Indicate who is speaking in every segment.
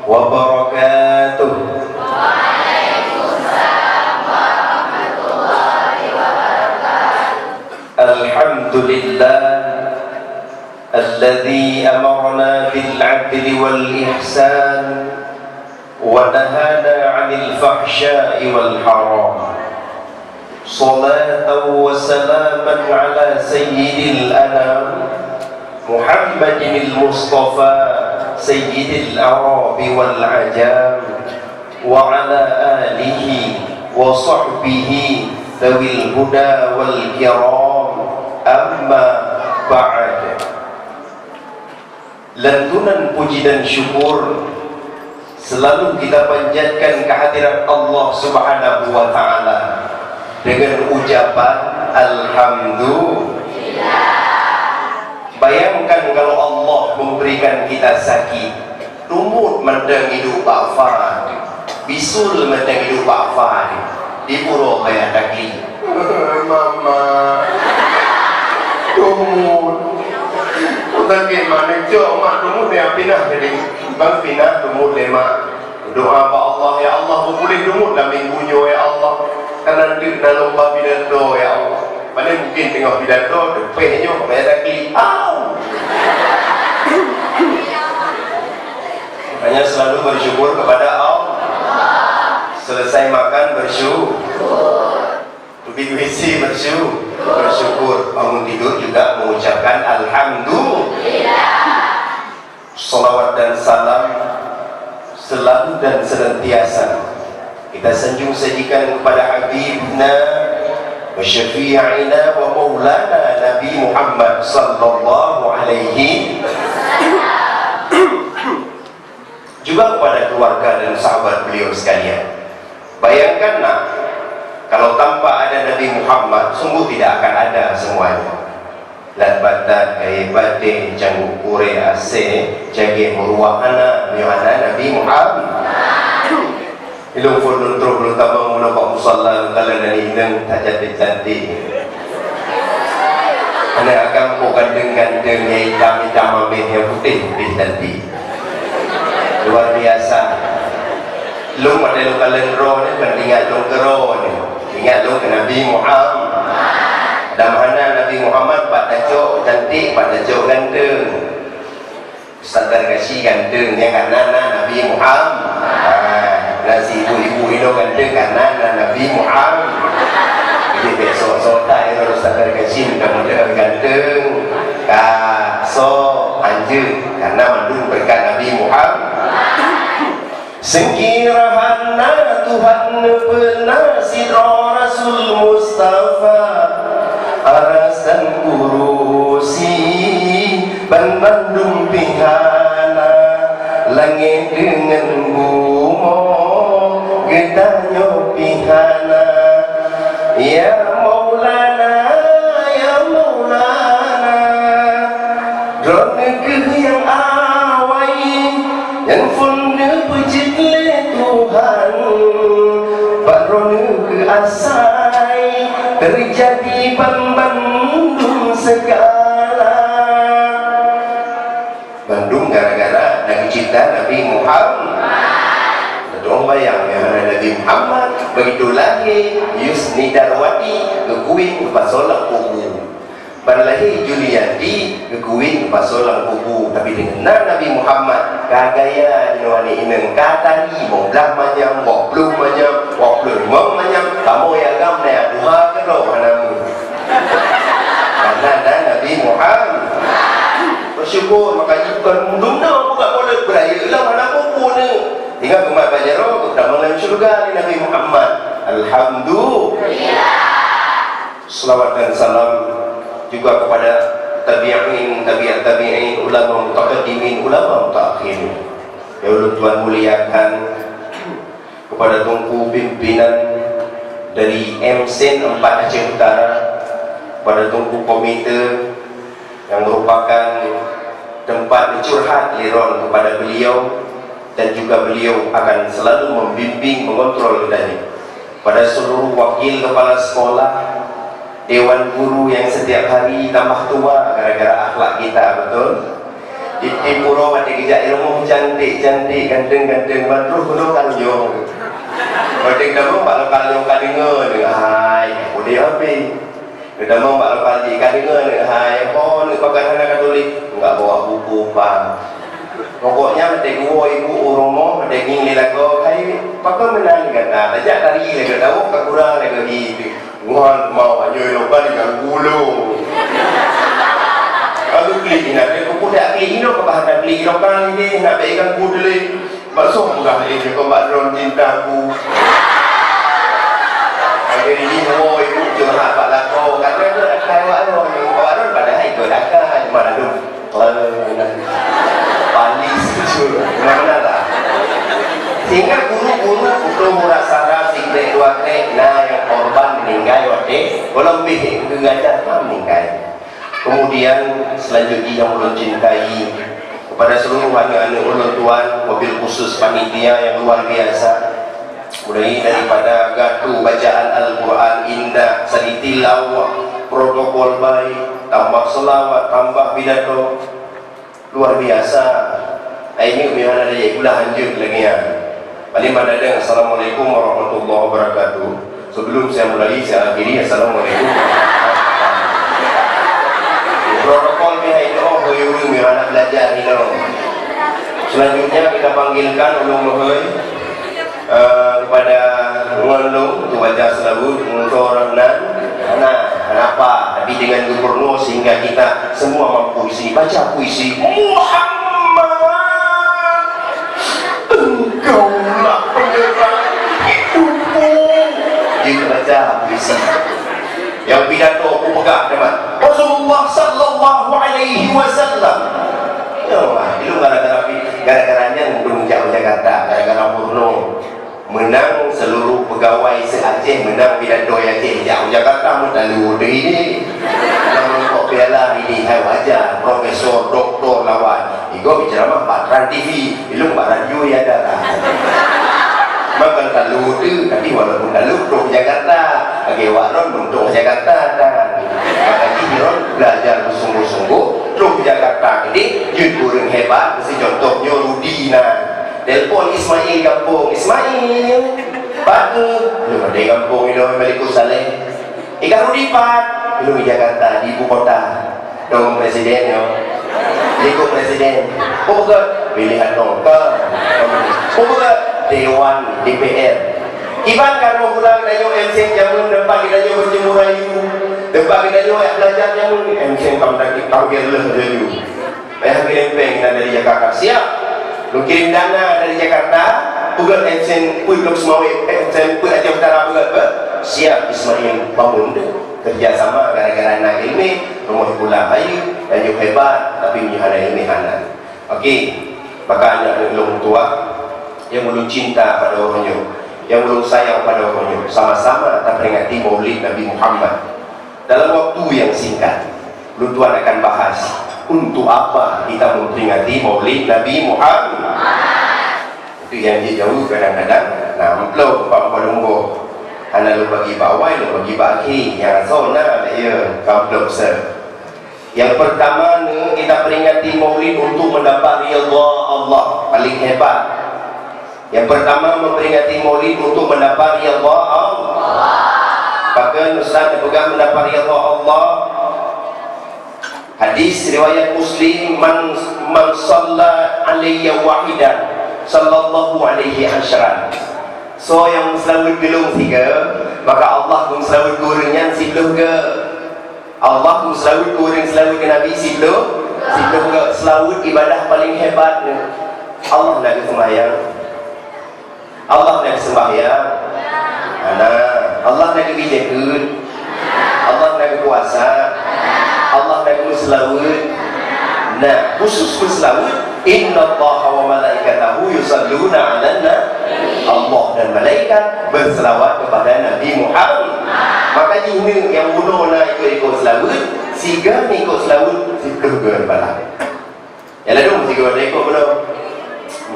Speaker 1: wabarakatuh. Alhamdulillah alladzi amarna bil 'adli wal ihsan wa nahana 'anil fahsya'i wal haram. Salatan wa salaman ala sayyidil anam Muhammadin al-Mustafa sayyidil arabi wal ajam wa ala alihi wa sahbihi dawil huda wal kiram, amma ba'd. Lantunan puji dan syukur selalu kita panjatkan kehadirat Allah Subhanahu wa ta'ala dengan ucapan Alhamdulillah. Bayangkan kalau Allah memberikan kita sakit, tumut mendang hidup Pak Fahad, bisul mendang hidup Pak Fahad, di pura kaya dagli. Mama, tumut. Bagaimana jom mak tumut yang pindah jadi bang pindah tumut lemak. Doa pak Allah, ya Allah boleh tumut dalam minggunya ya Allah. Karena di dalam lomba pidato ya Allah. Pada mungkin tengah pidato depehnya kaya dagli. Hanya selalu bersyukur kepada Allah. Selesai makan bersyukur, pergi WC bersyukur, bangun tidur juga mengucapkan Alhamdulillah. Salawat dan salam selalu dan senantiasa kita sanjung sajikan kepada Habibna wa syafi'ina wa maulana Nabi Muhammad sallallahu alaihi juga kepada keluarga dan sahabat beliau sekalian. Bayangkan nak, kalau tanpa ada Nabi Muhammad, sungguh tidak akan ada semuanya. Latbatan kaya batin janggu kure ase jage muruahana miyana Nabi Muhammad. Ilung pun nuntro belum tambah mula pak musalla kalau dari indeng tak cantik. Anak akan kau gandeng-gandeng yang hitam-hitam ambil yang putih cantik. Luar biasa. Lu pada lu kalian roh ni kan ingat lu ke roh ni, ingat lu ke Nabi Muhammad. Dan mana Nabi Muhammad pak tajuk cantik, pak tajuk ganteng. Ustaz kasih ganteng yang kanan Nabi Muhammad. Nasi ibu-ibu itu ganteng kanan Nabi Muhammad. Jadi besok tak ya Ustaz kasih mudah-mudahan ganteng. So anjing karena mandung berkat Nabi Muhammad. Sekiranya Tuhan penasir Rasul Mustafa arasan kurusi bandung pihana langit dengan bunga getahnya pihana ya Maulana ya Maulana drone ke yang awai yang funde puji Tuhan Bakronu ke asai terjadi pembandung segala. Bandung gara-gara Nabi cinta Nabi Muhammad. Dong bayang ya Nabi Muhammad begitu lagi Yusni Darwati kekuing pasolang kubu. Berlahir Julianti kekuing pasolang kubu, tapi dengan Nabi Muhammad kagaya dinuani ineng katani mau belah macam mau belum macam mau belum macam kamu yang gam ni dua kero manamu karena Nabi Muhammad bersyukur makanya bukan mundung dah bukan boleh beraya lah mana kubu ni tinggal kemat bajaro kita mengenai syurga ni Nabi Muhammad. Alhamdulillah. Selawat dan salam juga kepada tabi'in, tabi'in, ulama mutaqaddimin, ulama mutaakhirin. Ya Allah Tuhan muliakan kepada tungku pimpinan dari MSEN 4 Aceh Utara, pada tungku komite yang merupakan tempat curhat liron kepada beliau, dan juga beliau akan selalu membimbing, mengontrol kitanya. Pada seluruh wakil kepala sekolah, dewan guru yang setiap hari tambah tua gara-gara akhlak kita, betul? Di pura mati kerja ilmu cantik-cantik, ganteng-ganteng, madruh penuh kanyong. Wadeng damang pak kanyong kadengar ni, hai, boleh apa? Damang pak kali kadengar ni, hai, oh ni pakai anak Katolik, enggak bawa buku pak. Pokoknya mesti gua ibu uromo, mesti ngili lagu, hai, pakai menang kata, tajak tari lagu, tahu tak kurang lagu gitu. Gua mau aja lupa dengan gulung. Aku beli nak, aku dah beli ni, aku dah beli lokal ni, nak belikan budeli. Masuk bukan ini kau bakron cintaku. Hari ini mau ibu curhat pak lako, kata tu kau bakron pada hari kau dah kan, mana tu? Panis tu, mana lah? Sehingga guru-guru untuk merasa sikre dua kre, nah yang korban meninggal waktu, kalau lebih mengajar meninggal. Kemudian selanjutnya yang belum cintai kepada seluruh anak-anak ulun tuan, mobil khusus panitia yang luar biasa, mulai daripada gatu bacaan Al-Quran indah, sadi tilawah, protokol baik, tambah selawat, tambah pidato, luar biasa. Ini biar ada yang pula lanjut lagi ya. Paling pada ada Assalamualaikum warahmatullahi wabarakatuh. Sebelum saya mulai, saya akhiri Assalamualaikum. Protokol behind oh hoyuri anak belajar ni dong. Selanjutnya kita panggilkan ulung lohoi kepada ulung tu wajah selalu untuk orang kenapa tapi dengan gubernur sehingga kita semua mampu puisi, baca puisi Muhammad engkaulah penerang hidupku. Kita baca puisi yang pidato aku pegang teman Rasulullah sallallahu alaihi wasallam. Itu gara-garanya belum jauh Jakarta, gara-gara Murno menang seluruh pegawai se-Aceh, menang pidato Aceh jauh Jakarta lalu ini menang kok piala ini hai wajar profesor doktor lawan igo bicara mah Patran TV ilmu Pak radio ya ada makan lalu tu tapi walaupun lalu pro Jakarta agak waron untuk Jakarta dan maka Jiron belajar bersungguh-sungguh pro Jakarta ini jujur yang hebat mesti contohnya Rudina telpon Ismail kampung Ismail batu lu ada kampung itu Malikus Saleh ikan Rudipat lu di Jakarta di ibu kota dong presiden yo ikut presiden pokok pilihan nongka pokok Dewan DPR Iban kalau pulang danyo MC jamun depan kita danyo berjemur ayu depan kita danyo belajar jamun MC kamu lagi panggil lah danyo bayar kirim dari Jakarta siap lu kirim dana dari Jakarta pugal MC pui belum semua MC pui aja utara pugal siap Ismail bangun kerjasama gara-gara anak ilmi rumah pulang ayu danyo hebat tapi menyihana ilmi hanan okey maka anak belum tua yang belum cinta pada orangnya, yang belum sayang pada orangnya, sama-sama kita peringati Maulid Nabi Muhammad dalam waktu yang singkat. Lu Tuan akan bahas untuk apa kita memperingati Maulid Nabi Muhammad. Itu yang jauh kadang-kadang. Nah, belum Pak Malunggo, anda lu bagi bawah, lu bagi bagi yang zona dia kamu sir. Yang pertama kita peringati Maulid untuk mendapat ridha Allah paling hebat. Yang pertama memperingati Maulid untuk mendapat ridha Allah. Bahkan Ustaz pegang mendapat ridha Allah. Hadis riwayat Muslim man shalla alayya wahidan sallallahu alaihi asyran. So yang selalu belum tiga, maka Allah pun selalu kurangnya sibluh ke. Allah pun selalu kurang selalu ke Nabi sibluh ke selalu ibadah paling hebat. Allah nak sembahyang. Allah nak sembahyang, Allah nak bijakun, Allah nak puasa, Allah nak selawat. Nah, khusus selawat, Inna Allaha wa malaikatahu yusalluna 'alan nabi. Allah dan malaikat berselawat kepada Nabi Muhammad. Maka ini yang bunuh nak ikut selawat, siga ikut selawat, siga berbalik. Ya lalu siga ikut belum?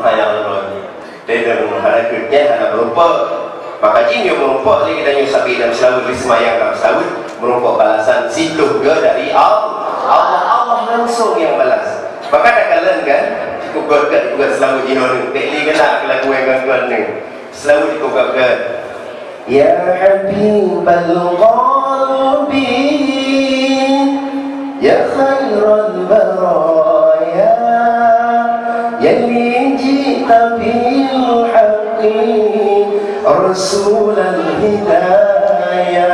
Speaker 1: Mahayang Allah. Dia menghadap kerja, anak merupa maka jin yang merupa lagi dan yang sabi dalam selawat semayang dalam selawat merupa balasan sibluh ke dari Allah langsung yang balas. Maka tak kalian kan Kugat juga selalu jinon. Beli gelak lagu yang gangguan ni. Selalu dikugat. Ya Habibal Qalbi, ya Khairul Baraya, Yali jita bil haqqi Rasulul Hidayah,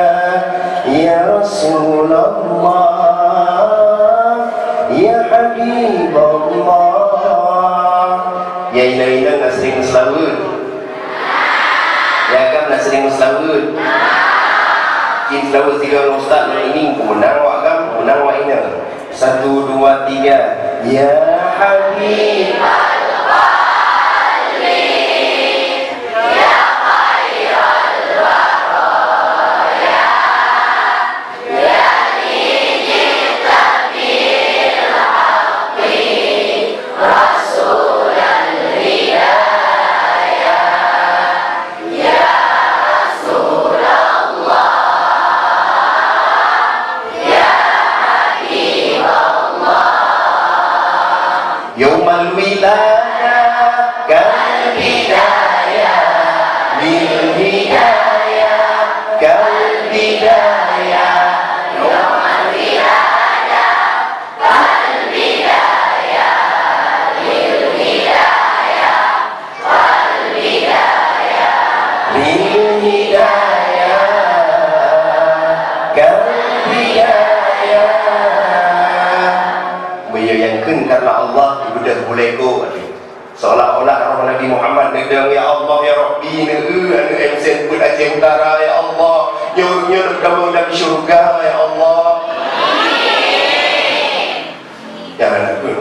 Speaker 1: Ya Rasulullah, Ya Habibullah. Ya ina-ina nak sering selawat? Ya kan nak sering selawat? Jin selawat tiga orang ustaz nak ini kemenang wak kan? Kemenang wak ina. 1, 2, 3. Ya Habibullah, Yaumal wilayah kal bidayah, bil hidayah kal bidayah. Yaumal wilayah kal bidayah, bil hidayah kal bidayah. Bil hidayah kal bidayah. Menyayangkan karena Allah sudah boleh go. Seolah-olah orang Nabi Muhammad negdang ya Allah ya Rabbi anu emsen pun Aceh Utara ya Allah nyuruh kamu dalam syurga ya Allah. Jangan aku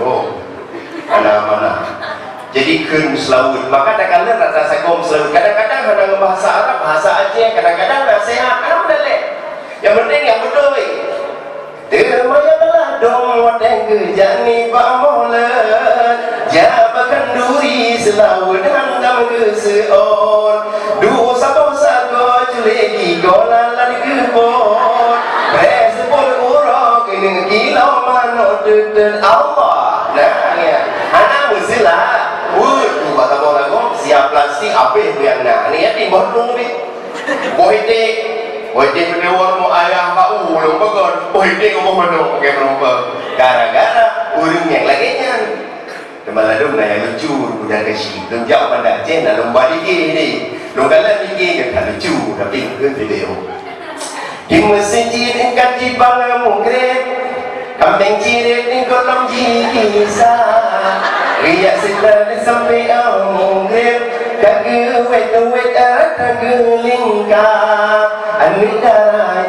Speaker 1: mana. Jadi kun selawut. Maka kadang-kadang rasa sakom selawut. Kadang-kadang ada bahasa Arab, bahasa Aceh, kadang-kadang nasihat. Ada berdalek. Yang penting yang betul. Termayalah dong wadeng kejani pamolan, jabakan duri selawat handam keseon, dosa-dosa ko culegi golalan kebon, respon urok ini kilau mano deden Allah. Nah ya, anak musilah, tu kata orang ko siap plastik apa yang nak ni ya di bodong ni, bohite. Wajib menewar mu ayah kau belum bagus. Wajib ngomong menung pakai melompat. Gara-gara urang yang laginya. Kemalah dong na yang lucu budak kecil. Dong jauh pandang Aceh na lomba dikit ni. Dong kalah dikit kan lucu tapi kan video. Di masjid engkau di bangun grep. Kambing cirit ni kolam jisa. Riak sedar sampai amung grep. Kage wet kage lingkar. Anita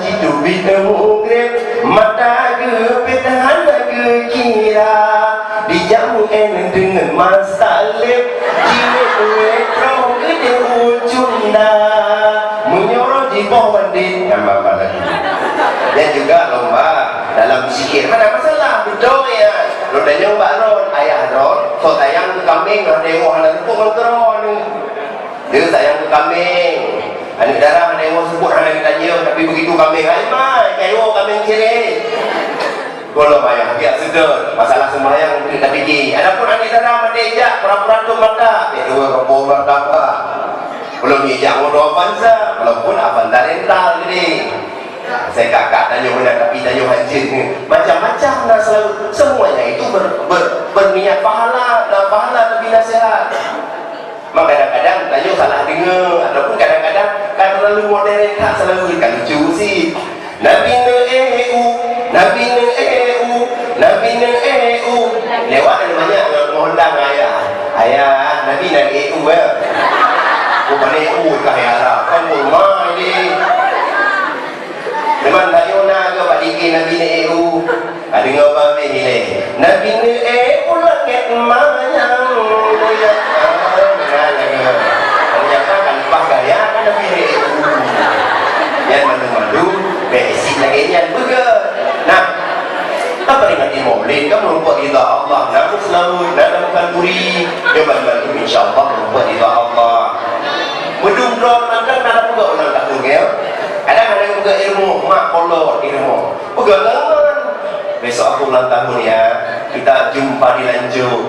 Speaker 1: jitu bidung grep mata ke petahan ke kira dijamu dengan masa lep jiwet metro ke ujungna menyorot di bawah din nama lagi. Dan juga lomba dalam zikir mana masalah betul ya. Lo dah nyoba ron ayah ron so sayang ke kambing lah dewa nak tepuk keron dia sayang ke kambing. Anak darah ada yang sebut anak kita tanya tapi begitu kambing halimai kayu kambing ciri kalau bayar biar sedar masalah sembahyang kita fikir. Adapun anak darah ada ijak pura-pura tu mata dua robo berapa belum ijak motor Avanza walaupun Avanza rental gini. Saya kakak tanya benda tapi tanya hajin ni macam-macam dah selalu semuanya itu berniat pahala dan pahala tapi nasihat. Mak kadang-kadang tanya salah dengar ataupun kadang-kadang kan terlalu modern tak selalu kan lucu sih. Nabi lewat ada banyak mengundang ayah Nabi EU ya. Bukan EU kah ya Arab kan rumah ini. Memang tanya nak ke Pak Diki Nabi EU. Ada dengar apa ni Nabi EU langit mayang ya. Ternyata kan lepas gaya kan Nabi EU yang malu-malu basic lagi yang betul. Nah apa peringati maulid kan merupakan ridha Allah nak selalu nak bukan duri dia bantu insyaAllah merupakan ridha Allah berdumrah makan nak juga ulang tahun ya kadang-kadang juga ilmu mak kolot ilmu pegangan besok aku ulang tahun ya kita jumpa di lanjut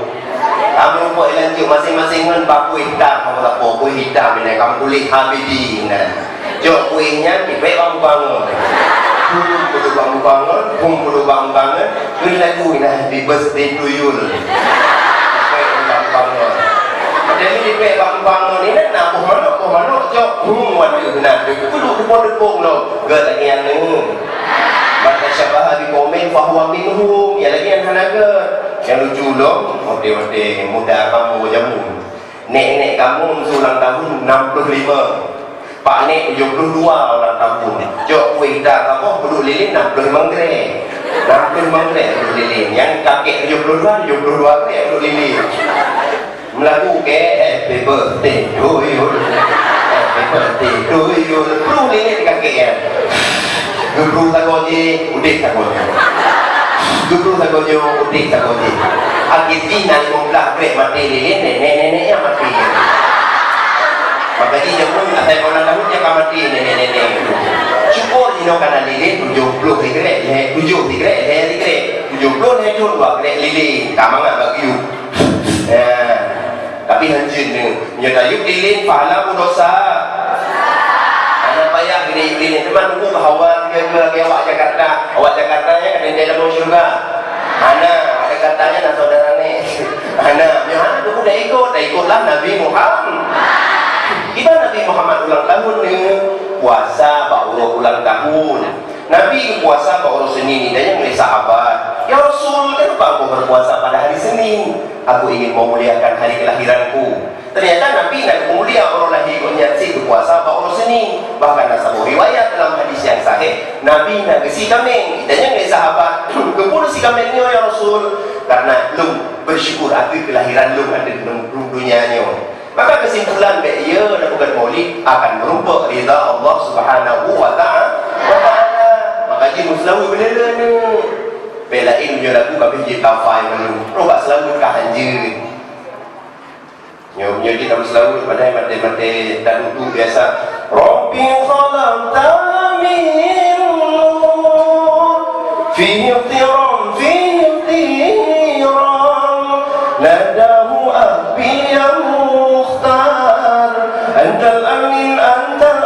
Speaker 1: Kamu buat lanjut masing-masing kan baku hitam, kamu tak apa kuih hitam ni, kamu kulit habidi ni. Jok kuihnya kita bangun-bangun. Kudu bangun-bangun, kudu bangun-bangun. Kuih lagu ni, happy birthday to you. Bangun-bangun. Jadi di bangun-bangun ni nak buh mana, jok waduh nak. Kudu depok-depok no. Gak lagi yang ni. Maka syabah di komen fahuwa minhum. Ya lagi yang hanaga. Yang lucu loh, model-model muda kamu jamu. Nek kamu ulang tahun 65. Pak nek 72 ulang tahun. Jok kuih dah kamu duduk lilin 65 grek. 65 grek duduk lilin. Yang kakek 72 grek duduk lilin. Melaku ke happy birthday to you. Happy birthday to you. Perlu lilin kakek ya. Guru sagoji, udik sagoji. Guru sagoji, udik sagoji. Agit bina 15 grek mati lilin, nenek-neneknya mati. Makanya jemput asal orang tahun dia akan mati nenek-nenek. Syukur dino kana lilin 70 grek, 7 grek, 70 nih 2 grek lilin. Kamang enggak bagi. Tapi hanjin ni, nyata yuk lilin pahala pun dosa. Anak payah gini teman tunggu bahawa lagi awak Jakarta nya kan dia dalam syurga. Anak ada katanya nak saudara ni. Anak, jangan tunggu dah ikutlah Nabi Muhammad. Kita Nabi Muhammad ulang tahun ni puasa baru ulang tahun. Nabi puasa baru Senin ni dan yang sahabat. Ya Rasul, kenapa aku berpuasa pada hari Senin? Aku ingin memuliakan hari kelahiranku. Ternyata Nabi nak mulia orang lahir nyatsi berpuasa baru Senin. Bahkan ada sebuah riwayat dalam hadis yang sahih, Nabi nak si kambing. Dan yang sahabat, kepuluh si kambingnya ya Rasul, karena belum bersyukur aku kelahiran lu ada dalam dunianya. Maka kesimpulan baik ia dan bukan maulid akan merupakan ridha Allah Subhanahu wa taala. Maka ji muslawi benar ni. Belain dia lagu kabeh je kafai malu. Robak selalu ka hanje. Nyo kita selalu pada mate-mate dan itu biasa. Rabbi khalaqta min nur fi tiram nadahu abiyam mukhtar antal amin antal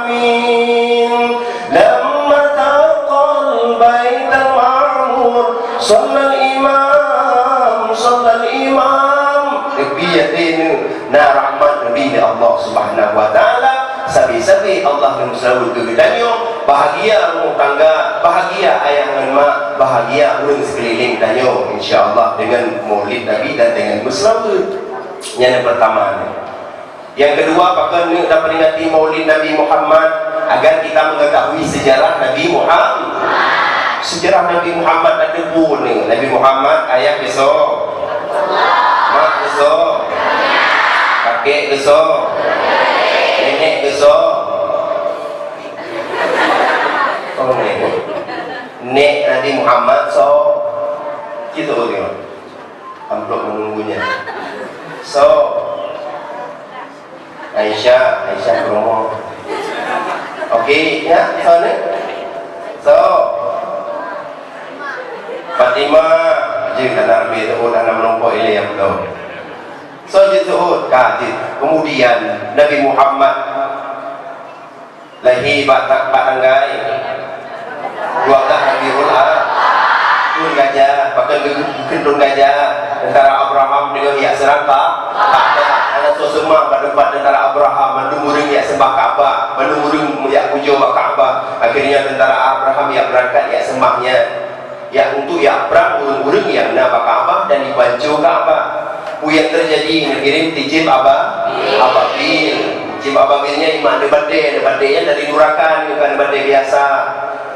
Speaker 1: amin lamma taqal baital ma'mur sallal imam kebiyadin na rahmat nabi Allah Subhanahu wa taala sabi-sabi Allah yang selalu kegedanyo bahagia rumah tangga, bahagia ayah dan mak, bahagia orang sekeliling danyo insyaallah dengan maulid Nabi dan dengan berselawat. Yang pertama. Yang kedua, bahkan kita peringati maulid Nabi Muhammad agar kita mengetahui sejarah Nabi Muhammad. Sejarah Nabi Muhammad ada pun ni. Nabi Muhammad ayah besok, mak besok, kakek besok, nenek besok. Oh nek Nabi Muhammad so kita tengok amplop menunggunya. So Aisyah promo. Okey ya, so ni. So Fatimah je kana Nabi tu dah menompo ile yang belum. So je tu kemudian Nabi Muhammad lahir batak tanggai 12 Rabiul Awal turun gajah, bahkan turun gajah antara Abraham dengan Yak serangka ada semua berdebat antara Abraham menurun Yak sembah Kaabah, menurun Yak puja Kaabah. Akhirnya tentara Abraham Yak berangkat Yak sembahnya Yak untuk Yak perang urung-urung yang nak Kaabah dan dibancu Kaabah. Yang terjadi mengirim tijib ababil. Tijib ababilnya iman debatnya dari nurakan, bukan debat biasa.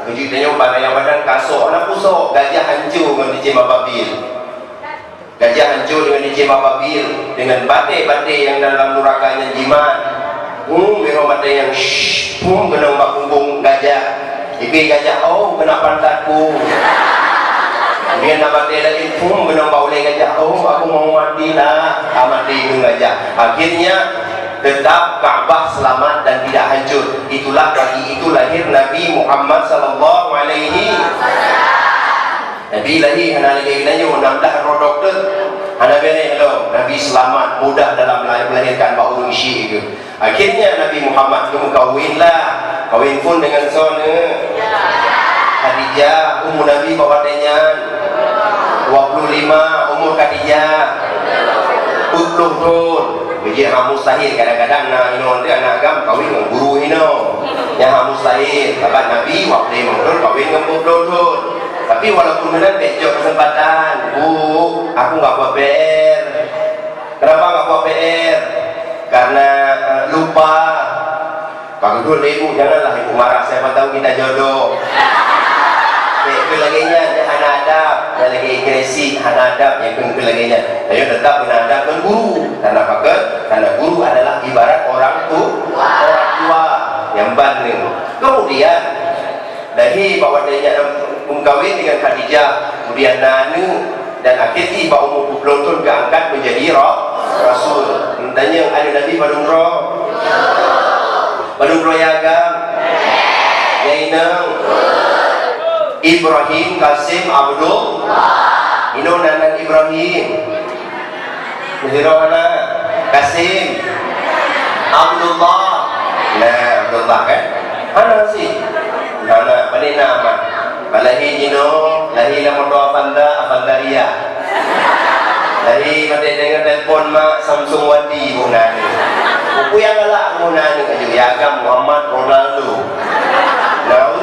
Speaker 1: Kejutannya yang badan kasut anak pusok, gajah hancur dengan tijib ababil. Gajah hancur dengan tijib ababil, dengan batik-batik yang dalam nurakanya jimat. Memang batik yang kena umbak punggung gajah. Ipi gajah, oh kena pantatku. Dia nak batik lagi, kena umbak oleh gajah, oh aku mau mati lah. Mati dengan gajah. Akhirnya tetap Kaabah selamat dan tidak hancur. Itulah bagi itu lahir Nabi Muhammad sallallahu alaihi. Nabi lahir hana lagi nanya 16 ro doktor. Hana bene lo Nabi selamat mudah dalam melahirkan bahu isi itu. Akhirnya Nabi Muhammad tu kawinlah. Kawin pun dengan sona. Khadijah umur Nabi bawadanya 25 umur Khadijah 40 tahun. Jadi yang mustahil kadang-kadang nak ino dia anak agam kawin dengan guru ino. Yang mustahil kapan Nabi waktu mungkin kawin dengan 40 tahun. Tapi walaupun benar pejok kesempatan, Bu, aku nggak buat PR. Kenapa nggak buat PR? Karena lupa. Kalau dulu ibu janganlah ibu marah. Siapa tahu kita jodoh. Itu lagi nya hana adab, dan lagi agresi hana adab yang laginya. Ayo tetap hana adab dengan guru. Karena apa? Karena guru adalah ibarat orang tua yang banding. Kemudian dari bawadanya kawin dengan Khadijah, kemudian Nanu, dan akhirnya ibu umur 20 tahun diangkat menjadi Rasul. Tanya ada Nabi Badung Ro ya agam, ya inang. Ibrahim Kasim Abdul Ino nanan Ibrahim Muhirohana Kasim Abdullah. Nah Abdullah kan mana sih nana pada nama balahi Ino lahi lamoto Avandaria lahi mati dengan telefon mak Samsung Wadi bunani buku yang galak bunani aja Yagam Muhammad Ronaldo. Nah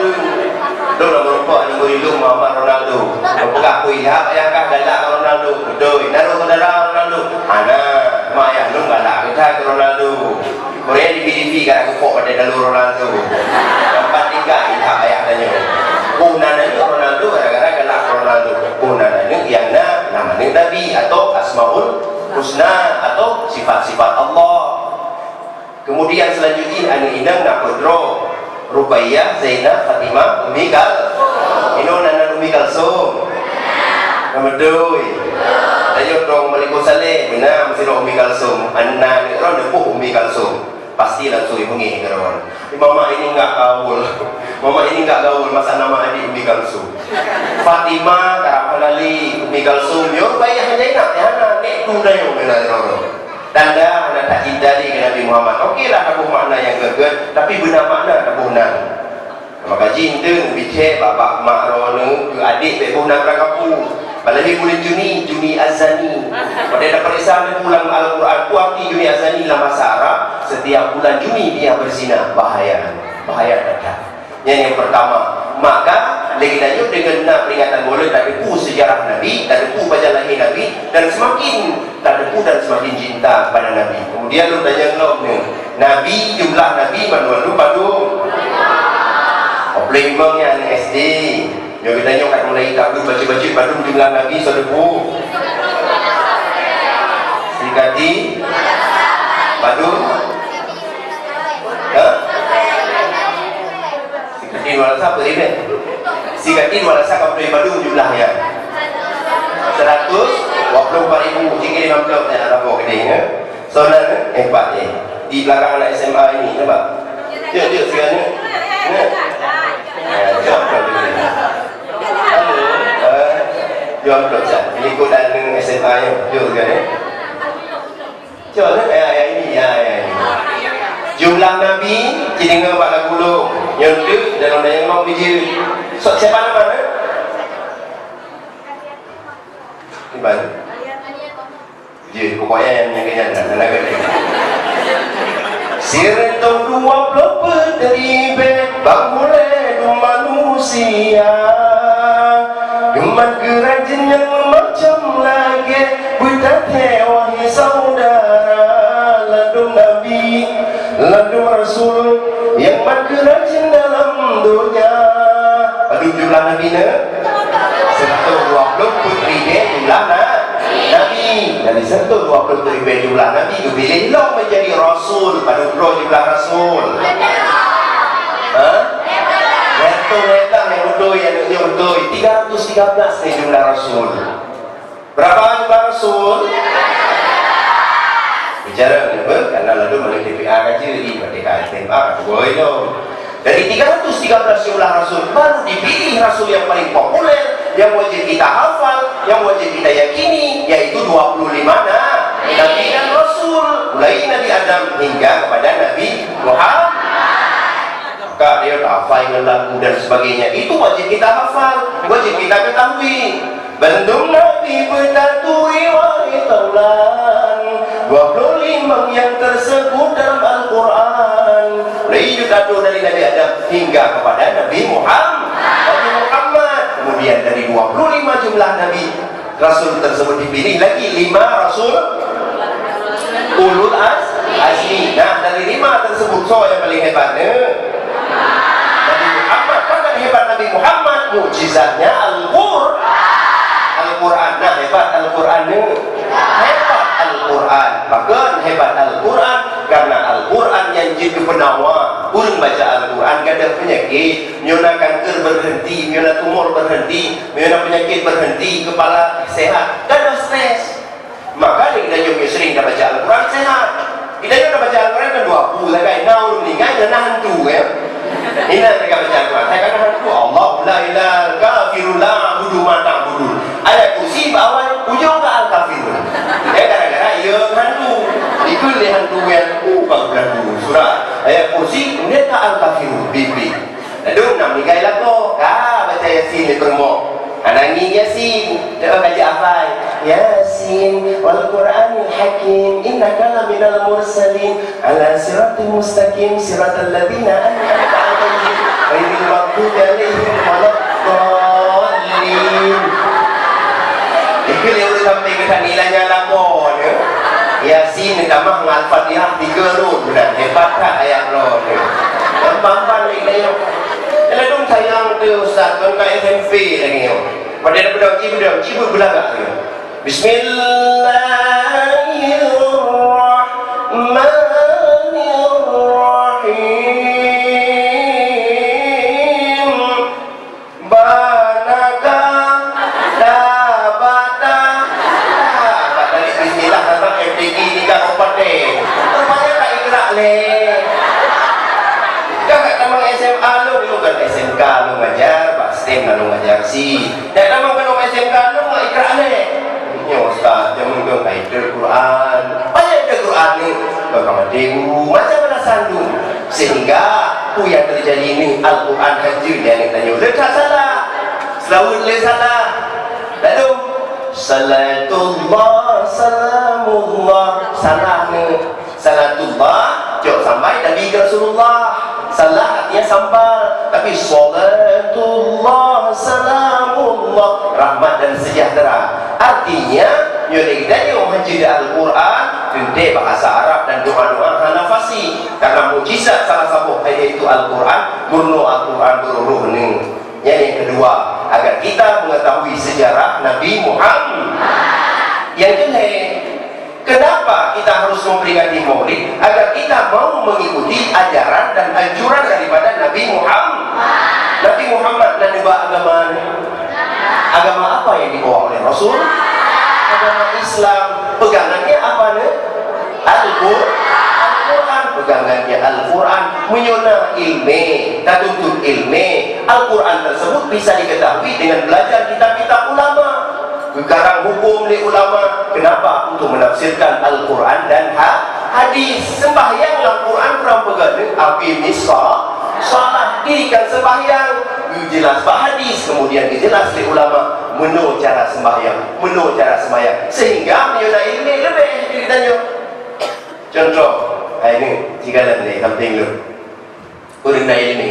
Speaker 1: Dulu nak merupakan yang berilung Muhammad Ronaldo. Merupakan aku ihap ayahkah galak Ronaldo. Betul. Naruh saudara Ronaldo. Ana, mak ayah lu galak kita ke Ronaldo. Korea di PDP kan aku kok pada dalu Ronaldo. Tempat tinggal ihap ayah tanya. Punana itu Ronaldo gara-gara galak Ronaldo. Punana itu yang nama Nabi atau Asmaul Husna atau sifat-sifat Allah. Kemudian selanjutnya anu inang nak berdro. Ruqayyah, Zainab, Fatimah, Ummi Kalsum. Ino nana Ummi Kalsum. Namedoi. Ayo dong Malikul Saleh, benar mesti Ummi Kalsum. Anna ni ron depuh Ummi Kalsum. Pasti langsung dihubungi kawan. Mama ini enggak gaul. Mama ini enggak gaul masa nama adik Ummi Kalsum. Fatimah karapanali Ummi Kalsum. Yo bayah Zainab ya ana nek tundayo benar ron. Tanda anak tak cinta di Nabi Muhammad. Okeylah tabuh makna yang geget, tapi benar makna tabuh nan. Maka cinta bice bapak mak rono ke adik bebuh nan rakapu. Balai boleh Juni Azani. Pada dah periksa dia pulang Al-Quran. Ku arti Juni Azani dalam bahasa Arab. Setiap bulan Juni dia berzina. Bahaya datang. Yang pertama. Maka lagi lanjut dengan nak peringatan boleh tak ada sejarah Nabi, tak ada baca lahir Nabi, dan semakin tak ada dan semakin cinta kepada Nabi. Kemudian lu tanya lo ni, Nabi jumlah Nabi manual lu padu. Boleh memangnya anak SD. Yang kita tanya kat mulai tak baca padu jumlah Nabi sedebu. Sikati padu. Sikati walasa apa ini? Sikati walasa kapal padu jumlahnya 124,000 hingga 50 yang ada bawa kedainya. Soalan Pak ni di belakang anak SMA ini, nampak? Dia sekarang ni. Jom halo, jom sah. Ini kodan SMA nya. Jom sekarang. Jom ayah ini. Jumlah Nabi kini ngapa lagu lo yang tu dalam yang mau biji. So siapa nama? Di mana? Jadi pokoknya yang kenyan dan lagu ni. Sirentong 20 peteri bangunle manusia. Gemat kerajin yang macam lagi buta wahai saudara lalu Nabi lalu Rasul yang makin dalam dunia. Aduh jumlah Nabi ni 120 putri dia jumlah Nabi. Dari 120 jumlah Nabi dipilih lo menjadi Rasul. Pada jumlah Rasul. Betul yang betul yang betul 313 ni jumlah Rasul. Berapa jumlah Rasul? Bicara apa? Karena lalu melalui TPA kaji di Merdeka SMA boleh tu. Dari 313 jumlah Rasul baru dipilih Rasul yang paling populer yang wajib kita hafal, yang wajib kita yakini, yaitu 25 Nabi dan Rasul, mulai Nabi Adam hingga kepada Nabi Muhammad. Maka dia hafal dengan lagu dan sebagainya, itu wajib kita hafal, wajib kita ketahui. Bendung Nabi bertatui wahai taulan 25 yang tersebut dalam Al-Quran, mulai judul dari Nabi Adam hingga kepada Nabi Muhammad. Kemudian dari 25 jumlah Nabi Rasul tersebut dipilih lagi 5 Rasul ulul azmi. Nah, dari 5 tersebut yang paling hebatnya Nabi Muhammad. Karena hebat Nabi Muhammad, mukjizatnya Al-Quran. Nah, hebat Al-Qurannya, hebat Al-Quran. Bahkan hebat Al-Quran karena Al-Quran yang jadi penawa. Urang baca Al-Quran kada penyakit, nyona kanker berhenti, nyona tumor berhenti, nyona penyakit berhenti, kepala sehat, kada stres. Maka kita juga sering dah baca Al-Quran sehat. Kita juga baca Al-Quran kan 20 lah kan. Nah, meninggal dan hantu ya. Ini mereka baca Al-Quran. Saya kata hantu Allah la ilaha kafirun la budu mata budu. Ayat kursi bawah ujung ke al-kafirun. Ya gara-gara ia hantu. Itu dia hantu yang bukan surah. Ayat kursi kemudian ke al-kafirun bibi. Lalu nak meninggal lah kok. Baca Yasin ni bermok. Anangi Yasin, doa baca apa? Yasin wal Qur'anil Hakim, innaka laminal mursalin ala siratal mustaqim siratal ladzina an'amta 'alaihim ghairil maghdubi 'alaihim waladdallin. Itu dia udah sampai ke nilainya lapor ya. Yasin ditambah dengan Al-Fatihah 3 run, benar hebat tak ayat roh ni. Gampang ni kalau dong sayang tu Ustaz, kan kat SMP lagi yo. Pada daripada cibu belagak tu. Bismillahirrahmanirrahim. Banaka dabata. Tadi bismillah datang FTG ni kat kompeten. Rupanya tak ikrak le. Kakak tamang SMA lu kan SMK lu ngajar, Pak STEM lu ngajar si. Dan tamang kalau SMK lu nggak ikrar le. Ya Ustaz, jangan kau kaitan Quran. Banyak ada Quran ni. Kau kamu dewu macam mana sandu. Sehingga apa yang terjadi ini Al-Quran hadir dia ni tanya. Letak salah. Selalu le salah. Lalu salatullah salamullah salah ni. Salatullah jauh sampai Nabi Rasulullah. Salah artinya sambal, tapi salatullah salamullah rahmat dan sejahtera. Artinya nyolek yang haji Al-Quran gede bahasa Arab dan doa-doa hanafasi. Karena mujizat salah satu yaitu Al-Quran, murno Al-Quran beruruh ni. Yang kedua, agar kita mengetahui sejarah Nabi Muhammad. Yang kedua, kenapa kita harus memperingati Maulid? Agar kita mau mengikuti ajaran dan anjuran daripada Nabi Muhammad. Nabi Muhammad dan agama apa yang dibawa oleh Rasul? Agama Islam. Pegangannya apa nih? Al-Quran. Pegangannya Al-Quran. Menyona ilmu, tak tuntut ilmu. Al-Quran tersebut bisa diketahui dengan belajar kitab-kitab ulama. Garang hukum di ulama. Kenapa? Untuk menafsirkan Al-Quran dan hadis. Sembahyang Al-Quran kurang pegang. Api misal salah dirikan sembahyang. Jelas hadis. Kemudian dijelas di ulama menu cara sembahyang, menu cara sembahyang. Sehingga menyuna ilmu lebih ditanya. Contoh, ini jika ni samping lu. Kurang ilmu,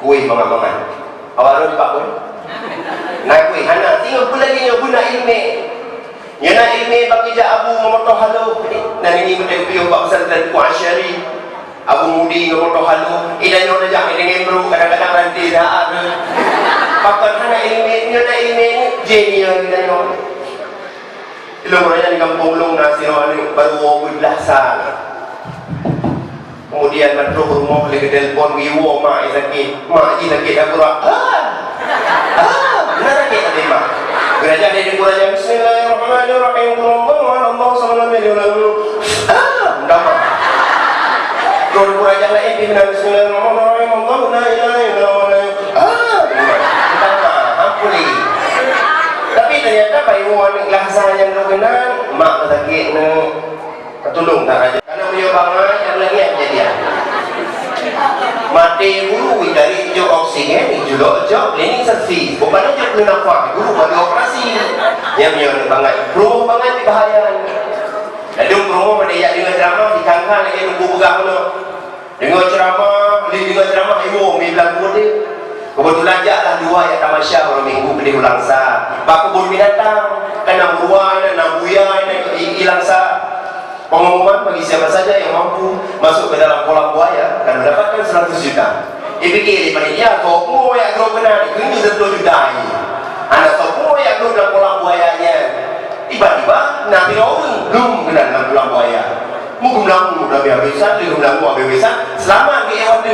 Speaker 1: kuih mangan-mangan. Awak lupa pun. Nak kuih hana tengok pula lagi yang guna ilmu. Yang nak ilmu bagi je Abu Muhammad Halu. Dan ini betul piu bab pesantren Ku Asyari. Abu Mudi Muhammad Halu. Idan yo dah dengan bro kadang-kadang ranti dah ada. Pakai hana ilmu, yang nak ilmu jenia kita yo. Ilmu raya di kampung Long Nasiro ni baru wujud lahsan. Kemudian matruh rumah lagi telefon wiwo mak sakit. Mak sakit aku rak. Benar ke tadi mak? Gereja dia gereja Bismillahirrahmanirrahim. Allah sallallahu alaihi wasallam. Dah mak. Gereja lain di Bismillahirrahmanirrahim. Allah la ilaha illallah. Kita mak ampuni. ternyata payuan laksa yang kenal mak sakit ne tolong tak aja karena beliau bangun yang lagi yang jadi mati guru dari jok oksigen judok jok ini servis bukan aja belum nampak guru pada operasi yang beliau bangun peruh bangun di bahaya lalu peruh pada yang dengan drama di kangkang lagi nunggu pegang no dengan ceramah ibu bilang dia kebetulan jaklah dua yang tamasya orang minggu beli ulang sah bak kebun binatang kena buruan, nak buaya, hilang sah pengumuman bagi siapa saja yang mampu masuk ke dalam kolam buaya dan mendapatkan 100 juta dipikir daripada dia toko yang grow benar ini 10 juta ini anak toko yang grow dalam kolam buayanya tiba-tiba nanti orang belum benar dalam kolam buaya mungkin udah biasa selama dia waktu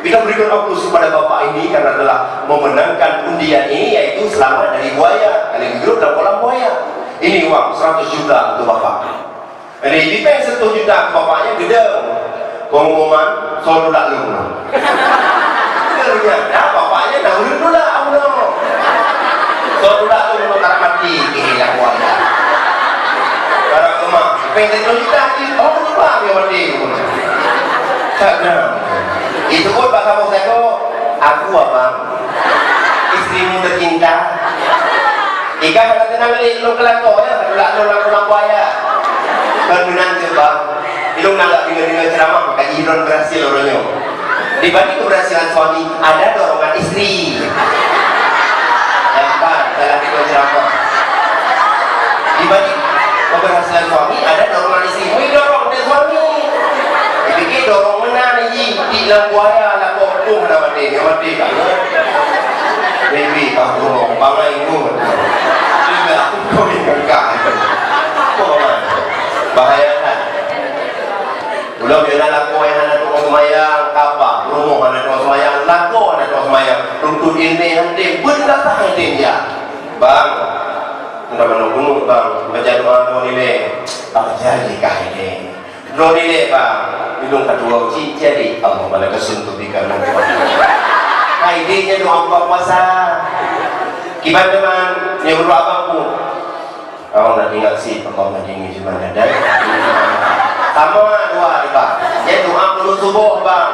Speaker 1: kita berikan waktu kepada bapak ini karena telah memenangkan undian ini yaitu selamat dari buaya kali hidup dalam kolam buaya ini uang 100 juta untuk bapak jadi dipeng 1 juta ke bapaknya gede pengumuman soal tak lu ternyata bapaknya dah ulun lah Allah soal tak lu tak mati kehilang buaya barang rumah peng 1 juta oh lupa dia mati tak itu pun Pak Kamu saya aku abang istrimu tercinta ikan kata tenang ni lu kelako ya lu buaya bangunan bang lu nggak dengar ceramah maka Iron berhasil orangnya dibanding keberhasilan suami ada dorongan istri hebat dalam dengar ceramah dibanding keberhasilan suami ada dorongan istri mau dorong dari suami dipikir dorong mana ni di dalam buaya lah kau nak mati kan baby kau dorong bangai pun juga aku kau ingkar kau bahaya kan belum dia nak laku yang anak tu semayang kapal rumah anak tu semayang laku anak tu semayang runtut ini nanti benda tak nanti dia bang sudah menunggu bang baca doa ni le apa jadi kah ini doa ni le bang hidung kedua uji jadi Allah mana kesuntuk di kanan idenya doa buka puasa gimana teman yang berdoa apa pun awak nak tinggal si Allah nak tinggi cuma ada sama doa bang yang doa perlu subuh bang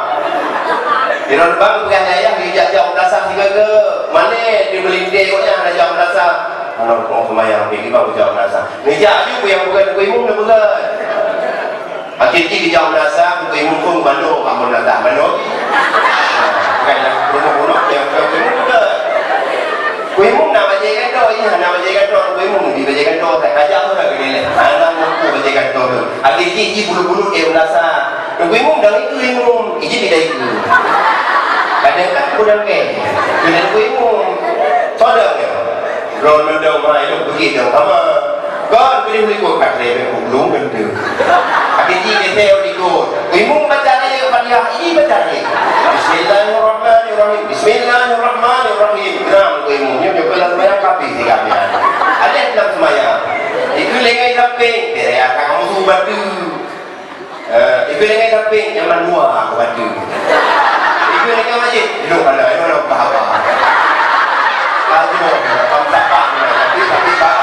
Speaker 1: di dalam bang bukan ayah dijak jauh dasar juga ke mana dia melindih koknya ada jauh dasar kalau mau semayang pergi bang jauh dasar dijak juga yang bukan kuimung dah bukan akhirnya di jauh dasar kuimung pun bandung kamu nak tak bandung bukanlah rumah-rumah yang kuimung bukan kuimung nak baca kantor ya nak baca kantor kuimung di baca kantor tak kajak tu lah kena anak mampu baca kantor tu akhirnya iji bulu-bulu dia dasar kuimung dah itu kuimung iji tidak itu kadang-kadang kurang ke kena kuimung sodok ya ron mendau mai lu pergi dong sama kan boleh ikut kat level belum tentu akhirnya dia tahu ikut kuimung baca dia kepada ini baca dia Bismillahirrahmanirrahim Bismillahirrahmanirrahim geram kuimungnya dia kelas semayang kapi si kami ada dalam semayang itu lengai samping dia akan kamu suruh batu itu lengai samping yang dua aku batu itu lengai masjid duduk pada itu ada apa lalu pamsapan tapi pak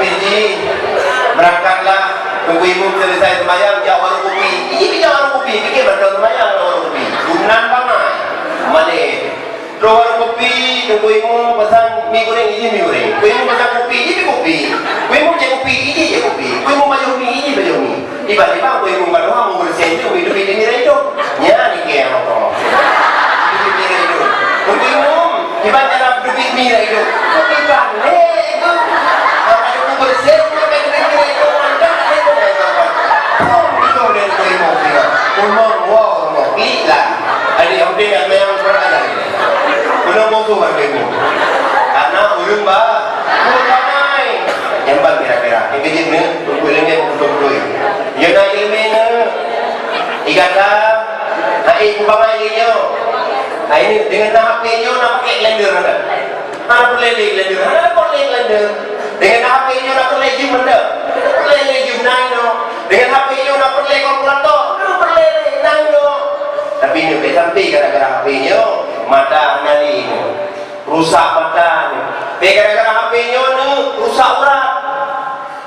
Speaker 1: akhirnya berangkatlah tunggu ibu selesai semayang jauh warung kopi ini jauh warung kopi fikir berangkat semayang warung kopi gunan bangai mana Roh warung kopi tunggu ibu pesan mie goreng ini mie goreng ibu pesan kopi ini kopi ibu je kopi ini je kopi ibu baju mie ini baju mie tiba-tiba ibu baru mau bersih itu hidup ini hidup ya ni ke apa hidup ini hidup ibu tiba-tiba nak hidup mie hidup kopi balik bersih sampai kena-kena itu mandang itu itu dia terima dia umur wow gila ada yang dia yang berada ini belum mau keluar demo karena ulun bah mulai yang bang kira-kira yang kecil ni ulunnya betul-betul ya nak ilmunya ikatlah naik kumbangan ini ini dengan HP-nya nak pakai blender ada mana boleh blender ada boleh blender dengan HP-nya nak perlu gym benda perlu gym nano dengan HP-nya nak perlu kalkulator perlu nano tapi ini sampai gara-gara HP-nya mata nali ni rusak mata ni. Be gara-gara HP nyo ni rusak urat.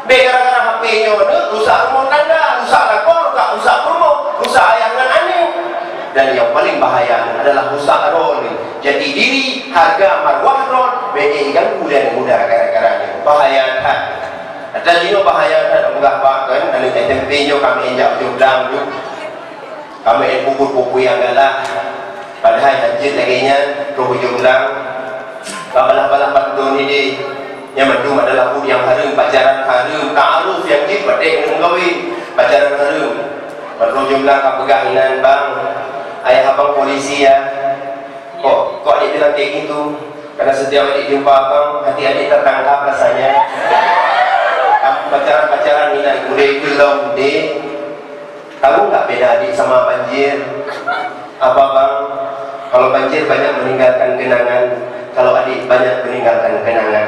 Speaker 1: Be gara-gara HP nyo ni rusak rumah tangga, rusak lakon, rusak rumah, rusak ayah dan anak. Dan yang paling bahaya adalah rusak roh ni. Jadi diri, harga, marwah roh, bagi ganggu dan mudah gara-gara ni. Bahaya tak? Ada jino bahaya tak? Enggak pak kan? Anu SMP nyo kami injak jumlah tu. Kami pukul-pukul yang galak. Padahal hajit laginya roh jumlah. Balah-balah pantun ini yang mendung adalah pun yang harum, pacaran harum, ta'aruf yang jid badek dengan kawin, pacaran harum. Roh jumlah kau peganginan bang. Ayah abang polisi ya. Kok adik bilang kayak gitu? Karena setiap adik jumpa abang, hati adik tertangkap rasanya. Pacaran ini nak udah belum dek. Tahu nggak beda adik sama banjir? Apa bang? Kalau banjir banyak meninggalkan kenangan, kalau adik banyak meninggalkan kenangan.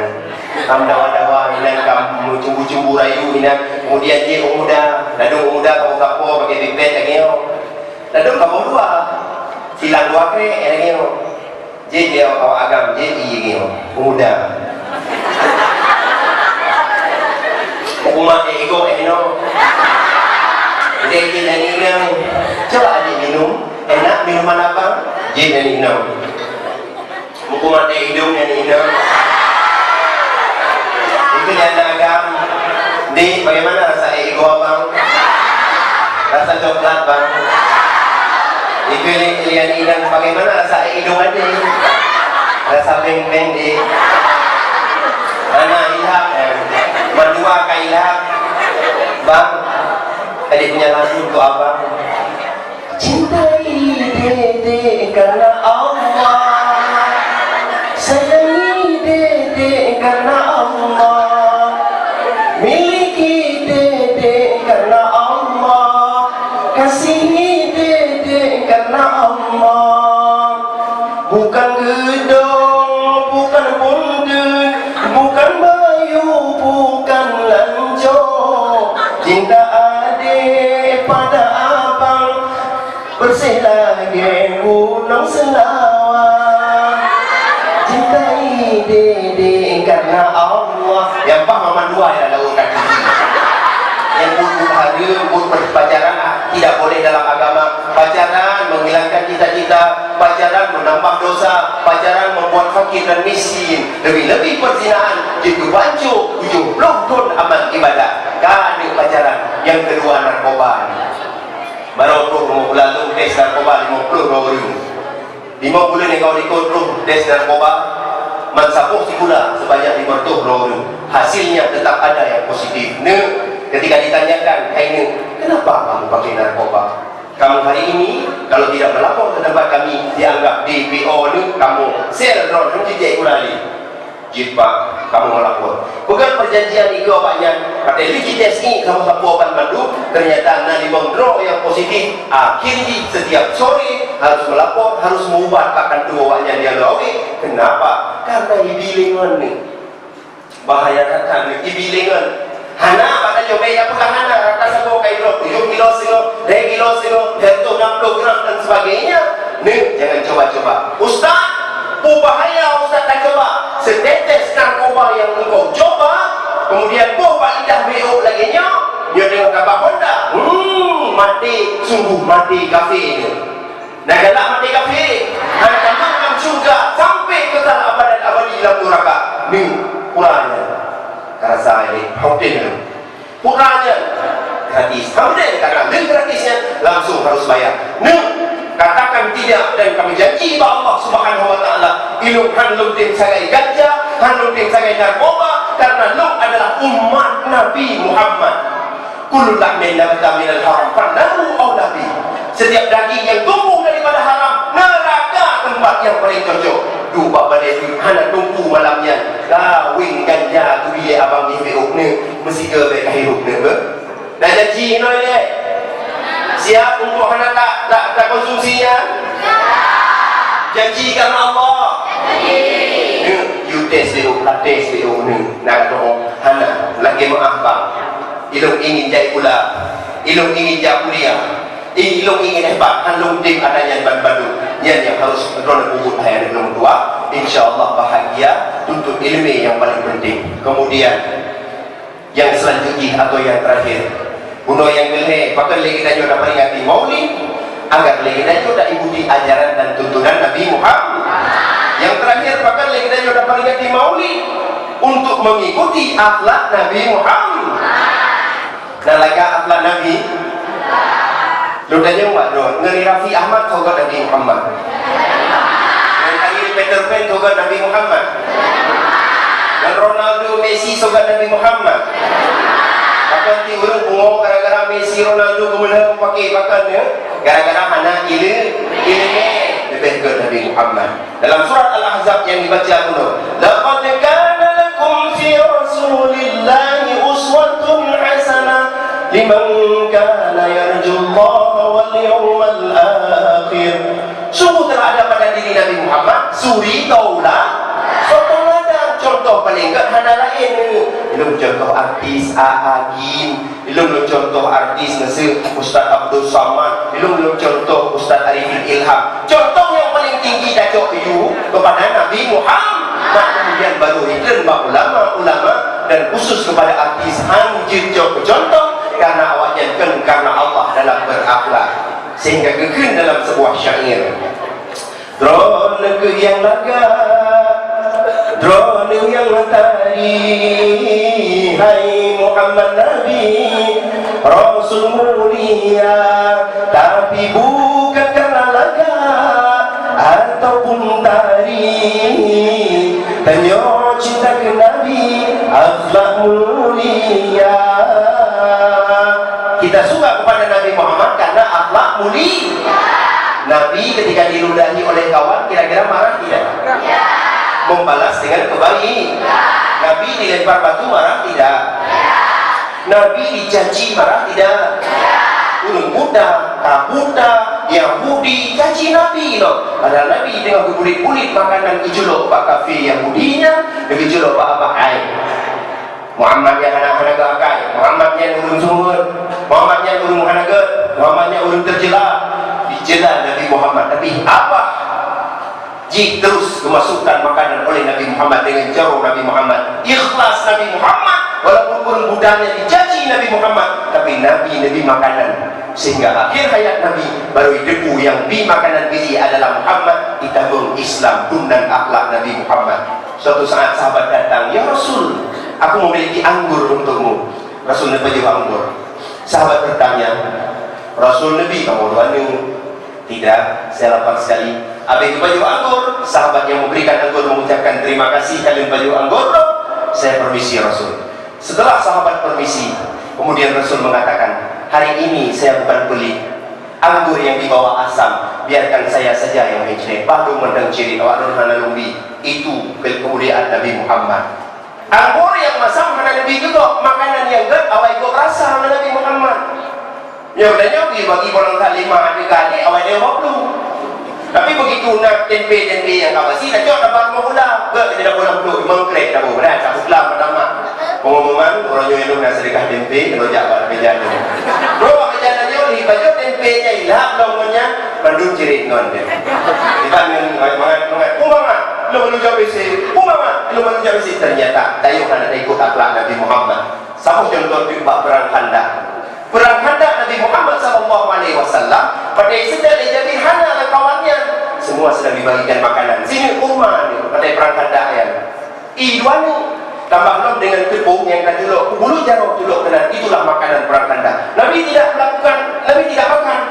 Speaker 1: Kamu dawa-dawa ini, kamu cumbu-cumbu rayu ini, kemudian dia muda, ladung muda kamu kapo pakai bibet lagi yo. Ladung kamu dua, silang dua kre lagi yo. Jadi dia awak agam jadi lagi yo, muda. Umat ego eno. Jadi dia minum, coba adik minum, enak minuman apa? Jadi minum. Umat hidung yang minum. Itu yang agam. Di bagaimana rasa ego abang? Rasa coklat bang. Itu yang minum. Bagaimana rasa hidung adik? Rasa beng-beng di. Anak ilham. Berdua kailah bang, adik punya lagu untuk abang. Cintai dede karena Allah, sayangi dede karena Allah, miliki dede karena Allah, kasihi dede karena Allah. Bukan gedong, bukan punduk, bukan bukan lanjo. Cinta adik pada abang bersih lagi gunung Selawang. Cintai dede karena Allah. Yang pak mama dua ya lalu kaki. Yang butuh harum, butuh pacaran tidak boleh dalam agama. Pacaran menghilangkan cita-cita, pacaran menambah dosa, pacaran membuat fakir dan miskin. Lebih-lebih perzinahan jadi bancu 70 tahun amal ibadah. Kan pacaran. Yang kedua narkoba. Baru mau lalu tes narkoba 50 ribu. 5 bulan yang kau ikut tes narkoba, mensapuh si pula sebanyak 50 ribu. Hasilnya tetap ada yang positif. Ketika ditanyakan, ini kenapa kamu pakai narkoba? Kamu hari ini kalau tidak melapor ke tempat kami dianggap DPO ni kamu sel drone nanti dia kulali. Jika kamu melapor, bukan perjanjian itu awaknya. Kata likides ni kamu sapu obat mandu, ternyata nali bangdro yang positif. Akhirnya setiap sore harus melapor, harus mengubah akan dua awaknya dia lawi. Kenapa? Karena ibilingan ni bahaya kata ni ibilingan. Hana pada jokai apa hana rata sabo kai kilo 7 kilo singo 2 kilo singo jatuh 60 gram dan sebagainya. Nih jangan coba-coba. Ustaz, bahaya Ustaz tak coba. Setetes narkoba yang engkau coba, kemudian bawa lidah BO lagi nya, dia dengan kabar Honda. Mati, sungguh mati kafir ini. Nah galak mati kafir. Hana dalam surga sampai kekal abad dan abadi dalam neraka. Nih kurangnya. Rasa ini hotel kurangnya gratis, hotel karena gratisnya langsung harus bayar. Katakan tidak dan kami janji bahwa Allah Subhanahu Wa Taala ilmu hanlum tim sagai ganja, hanlum tim sagai narkoba, karena lu adalah umat Nabi Muhammad. Kullu lahmin nabata minal haram fannahu aulabi. Setiap daging yang tumbuh daripada haram, neraka tempat yang paling cocok. Dua balik anak tunggu malamnya kawin ganja tu dia abang ni hidup ni mesti ke baik hidup ni ke dah janji no ni siap untuk anak tak konsumsinya janji kerana Allah you test dia tes dia ni nak doa anak lagi maaf bang ilmu ingin jadi pula ilmu ingin jadi kuliah ilmu ingin hebat handung tim adanya ban badu yang harus drone kubur yang belum tua, insyaallah bahagia tuntut ilmu yang paling penting. Kemudian yang selanjutnya atau yang terakhir, bunuh yang gelhe pakai lagi dan juga peringati maulid agar lagi dan juga ikuti ajaran dan tuntunan Nabi Muhammad. Yang terakhir pakai lagi dan juga peringati maulid untuk mengikuti akhlak Nabi Muhammad. Dan laga akhlak Nabi lu tanya mak don ngeri Raffi Ahmad sogat Nabi Muhammad, dan hari Peter Pan sogat Nabi Muhammad, dan Ronaldo Messi sogat Nabi Muhammad. Bahkan ti urang bungo gara-gara Messi Ronaldo kemudian pakai bakannya gara-gara anak ilmu lebih ke Nabi Muhammad. Dalam surat Al-Ahzab yang dibaca kuno, laqad kana lakum fi rasulillahi uswatun hasanah liman kana yarjullaha wal yawmal akhir. Sungguh telah ada pada diri Nabi Muhammad suri taulah sotoladang contoh paling enggak hana lain. Ilmu contoh artis Agin, ilmu contoh artis nasi Ustaz Abdul Samad, ilmu contoh Ustaz Arifin Ilham. Contoh yang paling tinggi dacok you kepada Nabi Muhammad. Kemudian baru iklan ulama-ulama dan khusus kepada artis hanjir contoh karena awaknya karena Allah dalam berakhlak sehingga kekun dalam sebuah syair. Drone ke yang laga, drone yang tari, hai Muhammad Nabi Rasul mulia, tapi bukan karena laga ataupun tari. Tanya cinta ke Nabi akhlak mulia. Kita suka kepada Nabi Muhammad karena akhlak mulia. Nabi ketika diludahi oleh kawan kira-kira marah tidak? Ya. Membalas dengan kebaikan. Ya. Nabi dilempar batu marah tidak? Ya. Nabi dicaci marah tidak? Ya. Urung Buddha, Buddha, Yahudi caci Nabi loh. Padahal Nabi dengan kulit-kulit makanan ijulok pak kafe Yahudinya, dengan ijulok pak abakai. Muhammad yang anak-anak akai, Muhammad yang urung sumur, Muhammad yang urung hanaga, Muhammad yang urung terjela. Dijela Nabi Muhammad. Tapi apa? Jika terus kemasukan makanan oleh Nabi Muhammad dengan jauh Nabi Muhammad, ikhlas Nabi Muhammad, walaupun urung budanya dicaci Nabi Muhammad, tapi Nabi makanan. Sehingga akhir hayat Nabi baru debu yang bi makanan beli adalah Muhammad, ditabung Islam dan akhlak Nabi Muhammad. Suatu saat sahabat datang, ya Rasul, aku memiliki anggur untukmu. Rasul Nabi juga anggur. Sahabat bertanya, Rasul Nabi kamu doanya? Tidak, saya lapar sekali. Habis itu baju anggur, sahabat yang memberikan anggur mengucapkan terima kasih kalian baju anggur. Saya permisi Rasul. Setelah sahabat permisi, kemudian Rasul mengatakan, hari ini saya bukan beli anggur yang dibawa asam, biarkan saya saja yang mencari. Baru mendeng ciri awak Hanalumbi. Itu kemuliaan Nabi Muhammad. Anggur yang masam Hanalumbi juga makanan yang gak awak ikut rasa Nabi Muhammad. Ya udahnya bagi orang kalimah adik-adik awak dia waktu. Tapi begitu nak tempe yang kawasi dah jauh dapat mula ke tidak boleh dulu mengkrek dah boleh cabut lah pertama. Pengumuman orang yang lu nak sedekah tempe kalau jabat bejan. Bro bejannya li baju tempenya ilah longnya bandung cirit ngon dia. Dibanding mangat umpama lu jawab isi umpama lu jawab isi ternyata tayo kan ada ikut akhlak Nabi Muhammad. Sama contoh di perang Khandaq. Perang Khandaq Nabi Muhammad SAW pada sedang dijadi hana dan kawannya semua sedang dibagikan makanan. Sini kurma ni pada perang Khandaq ya. Iduani tambah nom dengan tepung yang dah juluk bulu jarang juluk kena, itulah makanan perang Khandaq. Nabi tidak melakukan, Nabi tidak makan.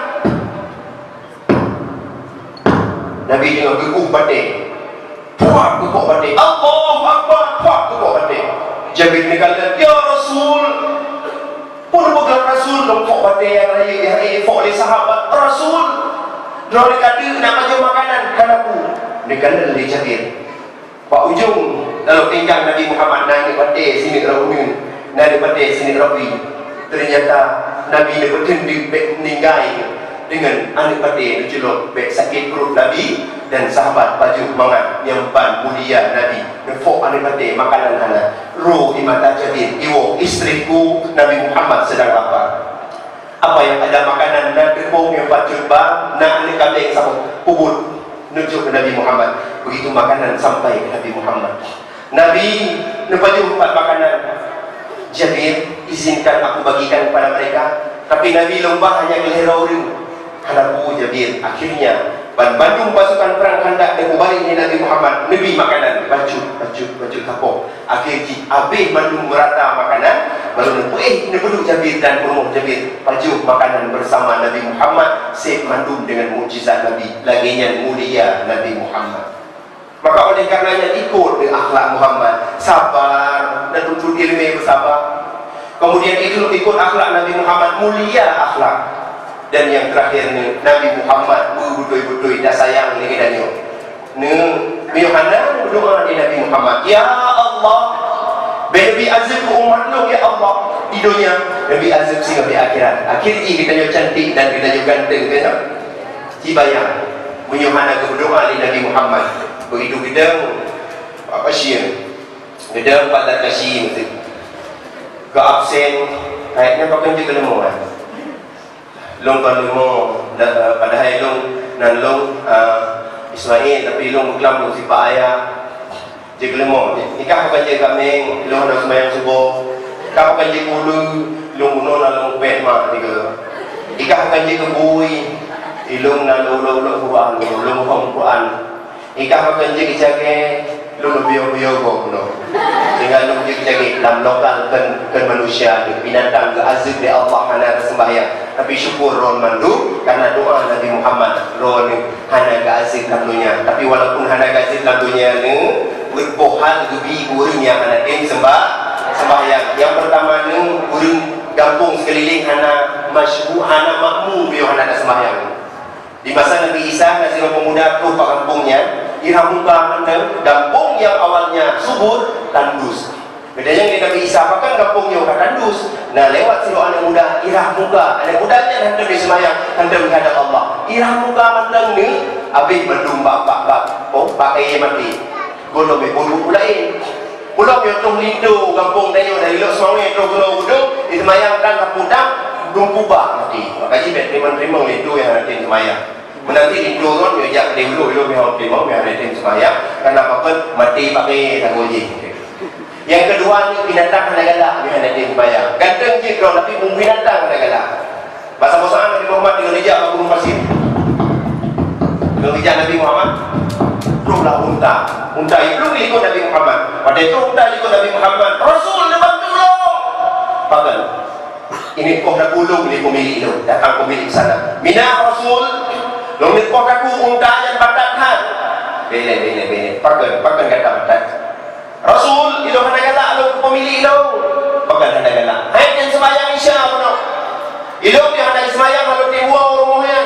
Speaker 1: Nabi dengan geguk badai, puak geguk badai, Allahu Akbar, puak geguk badai. Jabir negara, ya Rasul, pun bukan Rasul lompat badai yang raya oleh sahabat Rasul. Dua kali nak baju makanan kanaku. Negara dari Jabir. Pak ujung lalu tinggal Nabi Muhammad naik badai sini rauni, naik badai sini rawi. Ternyata Nabi ni bertindih meninggai dengan anak badai juluk baik sakit perut Nabi dan sahabat baju mangat nyempan mulia Nabi nefok anak badai makanan anak roh di mata Jabir iwo istriku Nabi Muhammad sedang lapar. Apa yang ada makanan dan tepung yang baju bang nak anak kambing sama kubur menuju ke Nabi Muhammad. Begitu makanan sampai ke Nabi Muhammad. Nabi nebaju empat makanan. Jabir, izinkan aku bagikan kepada mereka. Tapi Nabi lembah hanya gelera orang. Hanapu Jabir. Akhirnya bandung pasukan perang Khandak dan kembali ni Nabi Muhammad. Nabi makanan baju kapok. Akhirnya habis bandung merata makanan. Baru ni duduk Jabir dan penuh Jabir baju makanan bersama Nabi Muhammad. Sep mandum dengan mukjizat Nabi. Laginya mulia Nabi Muhammad. Maka oleh karenanya ikut dengan akhlak Muhammad, sabar dan tuntut ilmu bersabar. Kemudian itu ikut akhlak Nabi Muhammad, mulia akhlak. Dan yang terakhir ni Nabi Muhammad betul-betul dah sayang ni kita ni Yohana berdoa di Nabi Muhammad, ya Allah, Nabi azab umat lu ya Allah di dunia, Nabi azab sehingga di akhirat. Akhirnya kita nyo cantik dan kita nyo ganteng kan? Cibayang Yohana berdoa di Nabi Muhammad. Begitu kita apa sih? Kita pada kasih mesti ke absen, kayaknya pakai juga lemo kan. Long kan lemo padahal long nan long Ismail tapi long kelam si pak ayah jaga lemo. Nikah pakai jaga kambing, long nak sembahyang subuh. Kau pakai jaga ulu, long bunuh long pet mak tiga. Nikah pakai jaga bui, long nan long Quran, long hom Quran. Ikah akan jaga lu biyo kau no. Sehingga lu jaga dalam lokal kan manusia binatang ke azab di Allah hana sembahyang. Tapi syukur ron mandu karena doa Nabi Muhammad ron hana ke azab dalam dunia. Tapi walaupun hana ke azab dalam dunia ni berbohal gebi urang yang hana tim sembahyang. Yang pertama ni urang kampung sekeliling hana masyhur hana makmum biyo hana sembahyang. Di masa Nabi Isa, Nazirul Pemuda tu pak kampungnya, irah muka mandang, kampung yang awalnya subur, tandus. Bedanya dengan Nabi Isa, apakah kampungnya udah tandus? Nah, lewat silu anak muda, irah muka, anak mudanya hendak disemayang, hendak menghadap Allah. Irah muka mandang ni, habis mendung pakai mati. Golong bulu pulain. Pulau yang tu lindu, kampung dayo dari lok semangat, tu kalau uduk, disemayangkan kapudang, dumpuba mati. Maka jibet terima lindu yang ada di semayang. Menanti lindu kan dia jak dulu memang terima yang ada di semayang. Karena apa mati pakai tangguji. Yang kedua ni binatang galak yang ada di semayang. Ganteng je kalau tapi binatang galak. Bahasa Nabi Muhammad dengan lijak Abu Pasir. Dengan lijak Nabi Muhammad ruhlah unta itu ikut Nabi Muhammad. Pada itu unta ikut Nabi Muhammad. Rasul depan tolong. Pagal. Ini kau nak gulung ni pemilik tu. Datang pemilik sana. Mina Rasul. Long ni kau aku unta yang batatan. Bele. Pagal kata batat. Rasul itu hendak galak lu pemilik tu. Pagal hendak galak. Hai dan sembahyang Isya puno. Ilok dia hendak sembahyang lalu dibuang rumahnya.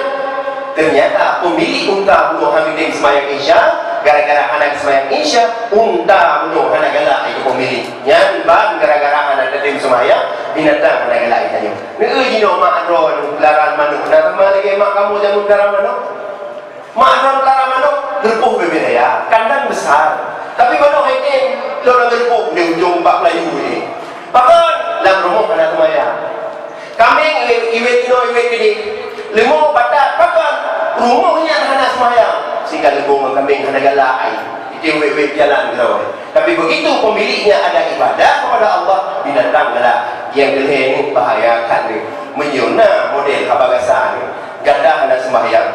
Speaker 1: Ternyata pemilik unta bunuh hamidin sembahyang Isya. Gara-gara anak sembahyang Isya, unta bunuh anak galak itu pemiliknya. Bang gara-gara anak datim sembahyang, binatang anak galak itu. Ni jino mak adron laran manuk. Nak sama lagi mak kamu jangan laran manuk. Mak adron laran manuk gerpuh berbeda kandang besar. Tapi manuk itu lorong gerpuh di ujung bak Melayu ni. Bahkan dalam rumah anak sembahyang. Kambing iwet ini, lemau batak bahkan rumahnya anak sembahyang. Sehingga lebong kambing hendak galak itu wet jalan gitu. Tapi begitu pemiliknya ada ibadah kepada Allah, binatang galak yang geleh ni bahayakan ni menyona model kabagasa ni ganda hendak sembahyang.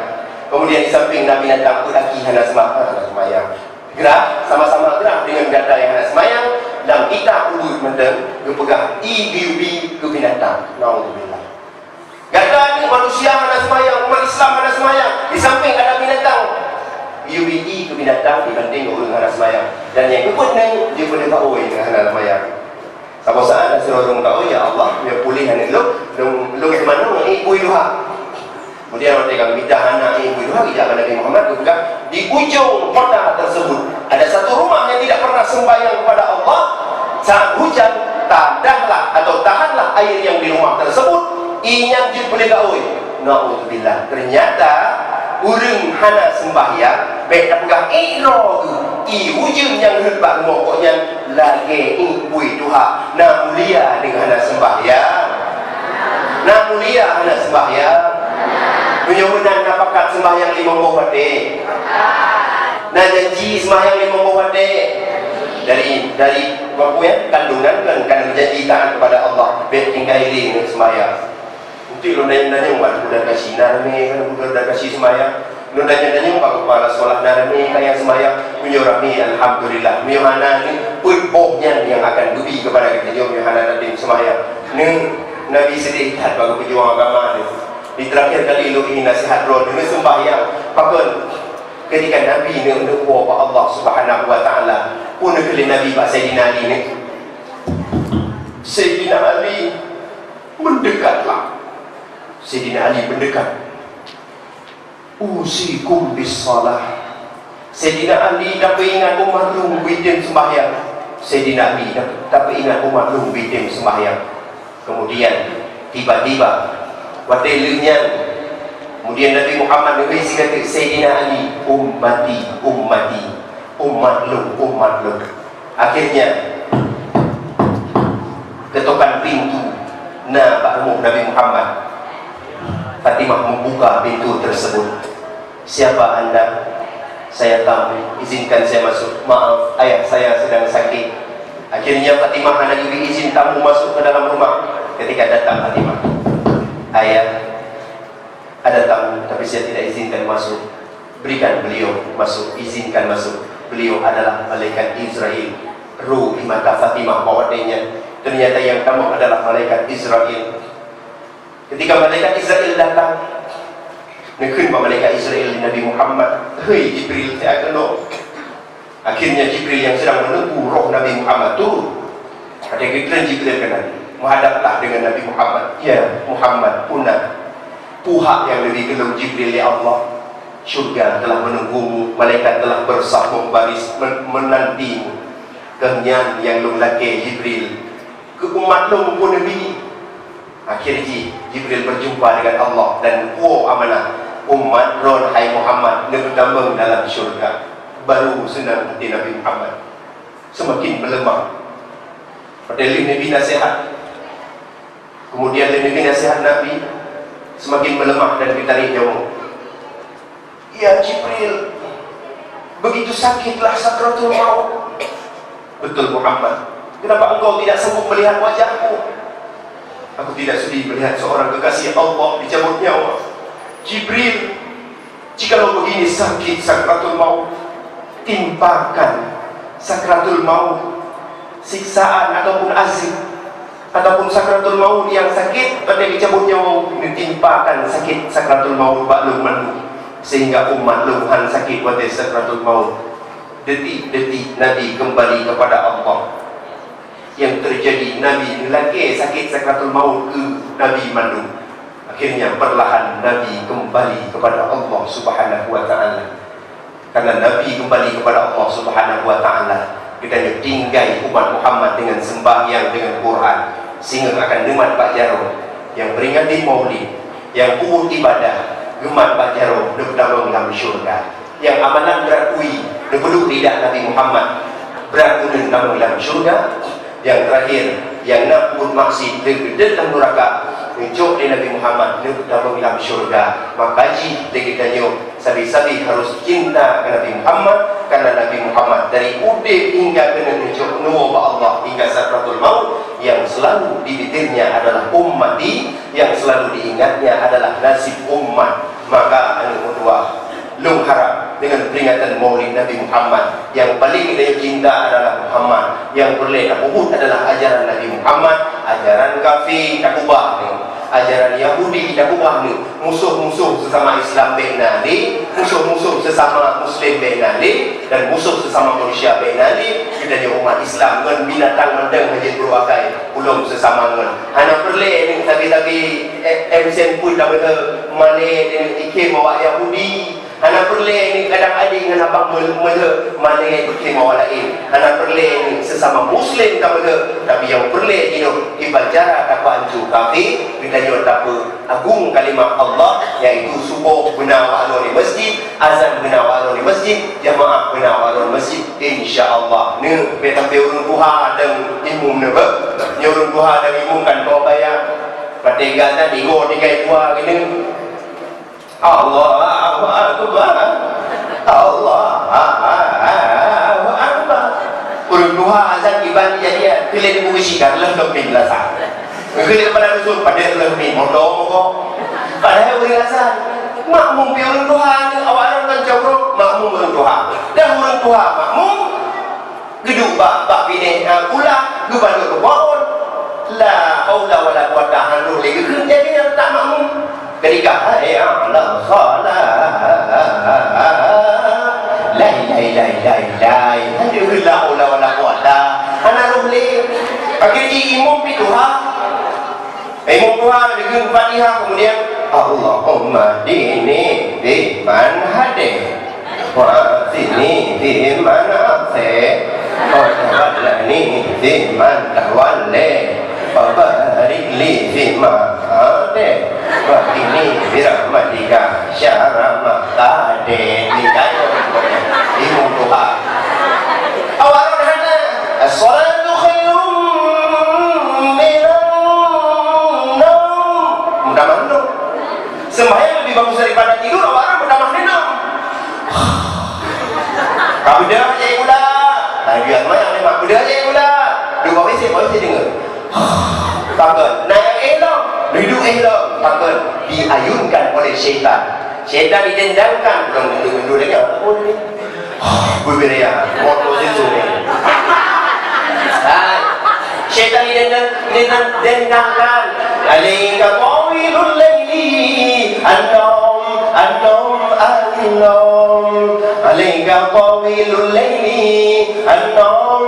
Speaker 1: Kemudian di samping Nabi binatang tu lagi hendak sembahyang. Gerak sama-sama gerak dengan ganda yang hendak sembahyang dan kita urut mendeng berpegang ibi ke binatang. Nauzubillah. Ganda ni manusia hendak sembahyang, umat Islam hendak sembahyang, di samping ada binatang. UBE ke binatang dibanding orang hendak sembahyang. Dan yang kekut ni dia boleh tahu dengan hendak sembahyang. Sama saat ada seorang tahu ya Allah dia pulih anak lu ke mana ni ibu duha. Kemudian orang kata bidah anak ibu duha tidak Nabi Muhammad juga di ujung kota tersebut ada satu rumah yang tidak pernah sembahyang kepada Allah. Saat hujan tahanlah air yang di rumah tersebut. Inyam je boleh tahu. Nauzubillah. Ternyata urang hana sembahyang baik tak pegang ikhro hujung yang hebat pokoknya lagi ibu Tuhan nak mulia dengan hana sembahyang. Menyomenan napakat sembahyang 5 waktu. Nah janji sembahyang 5 waktu. Dari apa ya? Kandungan kan berjanji taat kepada Allah. Bet tinggal ini sembahyang. Untuk lo nanya buat udah kasih narme kan udah kasih sembahyang. Lo nanya pak kepala sekolah narme kayak sembahyang menyurami alhamdulillah. Miohana ni pulpohnya yang akan dubi kepada kita jom Miohana nanti sembahyang. Ni Nabi sedih lihat bagi pejuang agama ni. Di terakhir kali lo ini nasihat roh ni sembahyang. Pakon ketika Nabi ni untuk Allah Subhanahu Wa Taala pun kali Nabi Pak Sayyidina Ali ni. Sayyidina Ali mendekatlah. Sayyidina Ali mendekat. Usikum bis salah. Sayyidina Ali dapat ingat umat lu bitin sembahyang. Sayyidina Ali dapat ingat umat lu bitin sembahyang. Kemudian tiba-tiba watelnya kemudian Nabi Muhammad Nabi kata Sayyidina Ali ummati umat lu. Akhirnya ketukan pintu Nabi Muhammad. Fatimah membuka pintu tersebut. Siapa anda? Saya tahu. Izinkan saya masuk. Maaf, ayah saya sedang sakit. Akhirnya Fatimah hanya diberi izin tamu masuk ke dalam rumah. Ketika datang Fatimah, ayah, ada tamu tapi saya tidak izinkan masuk. Berikan beliau masuk, izinkan masuk. Beliau adalah malaikat Israel. Ruh di mata Fatimah bawadanya. Ternyata yang tamu adalah malaikat Israel. Ketika malaikat Israel datang, nekun malaikat Israel Nabi Muhammad, hei Jibril saya kena. Akhirnya Jibril yang sedang menunggu roh Nabi Muhammad tu, ada giliran Jibril ke Nabi, menghadaplah dengan Nabi Muhammad. Ya Muhammad punah, puhak yang lebih gelap Jibril ya Allah. Syurga telah menunggumu, malaikat telah bersah membaris menantimu. Kenyan yang lu laki Jibril ke umat lu pun Nabi. Akhirnya Jibril berjumpa dengan Allah dan amanah umat ron hai Muhammad berdambang dalam syurga. Baru senang hati Nabi Muhammad semakin melemah. Padahal Nabi nasihat, kemudian Nabi nasihat Nabi semakin melemah dan ditarik jauh. Ya Jibril, begitu sakitlah sakratul maut. Betul Muhammad, kenapa engkau tidak sanggup melihat wajahku? Aku tidak sudi melihat seorang kekasih Allah dicabut nyawa. Jibril, jikalau begini sakit sakratul maut, timpakan sakratul maut, siksaan ataupun azab, ataupun sakratul maut yang sakit pada dicabut nyawa, ditimpakan sakit sakratul maut baklum mandu, sehingga umat lumhan sakit pada sakratul maut. Detik-detik Nabi kembali kepada Allah. Yang terjadi Nabi lagi sakit sakratul maut ke Nabi mandu. Akhirnya perlahan Nabi kembali kepada Allah Subhanahu Wa Taala. Karena Nabi kembali kepada Allah Subhanahu Wa Taala, kita tinggal umat Muhammad dengan sembahyang dengan Quran, sehingga akan demat Pak Jaro yang peringati Maulid, yang kubur ibadah, gemat Pak Jaro berdamang dalam syurga. Yang amalan berakui duduk lidah Nabi Muhammad berakui dalam syurga. Yang terakhir, yang nak pun maksud dalam neraka, menjauh dari Nabi Muhammad dalam dalam syurga. Maka kita nyok sabi-sabi harus cinta ke Nabi Muhammad, karena Nabi Muhammad dari udip hingga ke menjauh nuwa Allah hingga sakratul maut, yang selalu di bibirnya adalah ummati, yang selalu diingatnya adalah nasib umat. Maka anu kedua, lung harap dengan peringatan Maulid Nabi Muhammad, yang paling kita cinta adalah Muhammad, yang boleh nak ubud adalah ajaran Nabi Muhammad. Ajaran kafir tak ubah ni, ajaran Yahudi tak ubah ni, musuh-musuh sesama Islam benali, musuh-musuh sesama Muslim benali, dan musuh sesama manusia benali. Kita ni umat Islam dengan binatang mendeng haji berwakai ulum sesama dengan hanya perle ni tapi MCN pun dah betul Malay dengan ikim awak Yahudi. Hana perle ni kadang adik dengan abang mele mana yang bikin awak lain. Hana perle ni sesama Muslim tak benda, tapi yang perle hidup ibadah tak anju kafir. Kita juga tak agung kalimah Allah, iaitu subuh benar wa'alun di masjid, azan benar wa'alun di masjid, jamaah benar wa'alun di masjid. InsyaAllah ni betampi urun Tuhan dan imum ni ber nyurun Tuhan dan imum kan kau bayar patega tadi go tiga tua gini. Allahu Akbar, Allahu Akbar. Urut duha azan iban jadi kalian mengusikan lebih belasan. Kalian pada usul pada lebih modo. Padahal urut azan makmum pi urut duha ni awak orang jawab makmum urut duha. Dan urut duha makmum geduk bak bini ulah gubernur ke bawon. La haula wala quwata illa billah. Jadi yang tak makmum ketika ya Allah salat la ilaha illallah la haula wala quwata ana boleh bagi imam pituha imam tuha dengan Fatihah kemudian Allahumma dini di man hadi wa sini di man afi wa tawallani di man tawalli wa barik li fi ma hadi wa ini birahmatika syara maqade ni kayo imam tuha awaran hana as-salatu khairum minan naum mudah mandung sembahyang lebih bagus daripada tidur awaran mudah mandung kabida je pula biar mayang ni mak kuda je pula dua wisi dengar takkan naik elok hidup elok takkan diayunkan oleh syaitan didendangkan belum tentu lagi apa pun ni berbeza motor situ ni syaitan didendangkan alaika qawilul layli annam alaika qawilul layli annam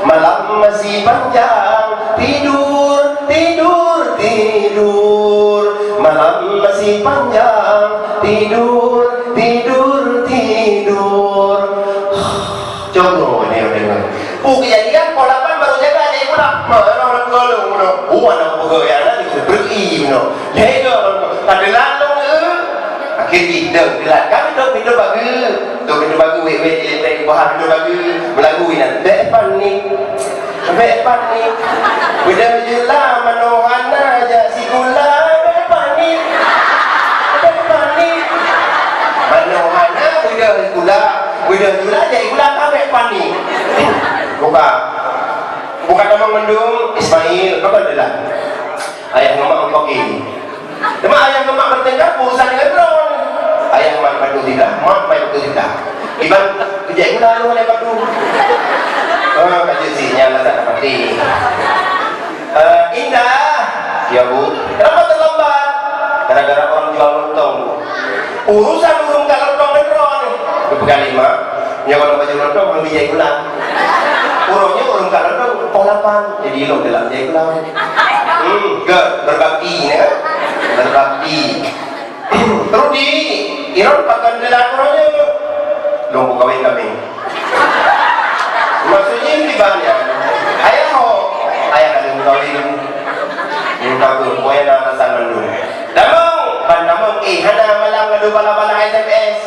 Speaker 1: malam masih panjang tidur malam masih panjang tidur contoh ni dengar kejadian polapan baru jaga ni pula orang golong anak pegawai anak itu beri lega tak lalu akhir kita bilang kami tu pintu bagi wet elektrik bahan pintu bagi berlagu ini bepan ni bila jelah manohana aja si gula bepan ni manohana bila gula jadi gula tak bepan ni bukan nama mendung Ismail apa adalah ayah mamak koki cuma ayah mamak bertengkar urusan dengan drone ayah mamak padu tidak mak padu tidak iban kejadian gula lu oleh padu kajiannya lah tak dapat indah ya bu kenapa terlambat gara-gara orang jual lontong urusan urung kalau lontong dan drone kepegang 5 ya kalau baju lontong belum dijahit gula urungnya urung kalau lontong polapan jadi lo dalam jahit gula berbakti ya berbakti terus di Iran pakai lelakurannya lombu kawin kami maksudnya ini banyak ayah ada kawin bagus poin alasan mendung damang hana malang ngadu bala-bala SMS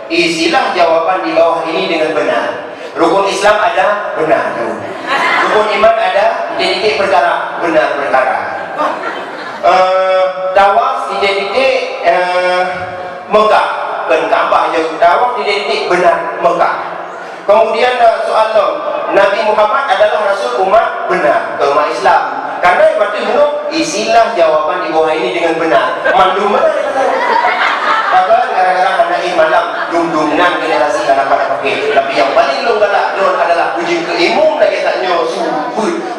Speaker 1: isilah jawaban di bawah ini dengan benar rukun Islam ada benar rukun iman ada identik perkara benar perkara tawaf identik Mekah dan Kaabah yang tawaf identik benar Mekah kemudian soalan Nabi Muhammad adalah Rasul umat benar ke umat Islam karena yang berarti isilah jawaban di bawah ini dengan benar mandum benar maka gara-gara anak malam dum-duman generasi anak pada pakai tapi yang paling galak adalah puji ke imam lagi tak nyosu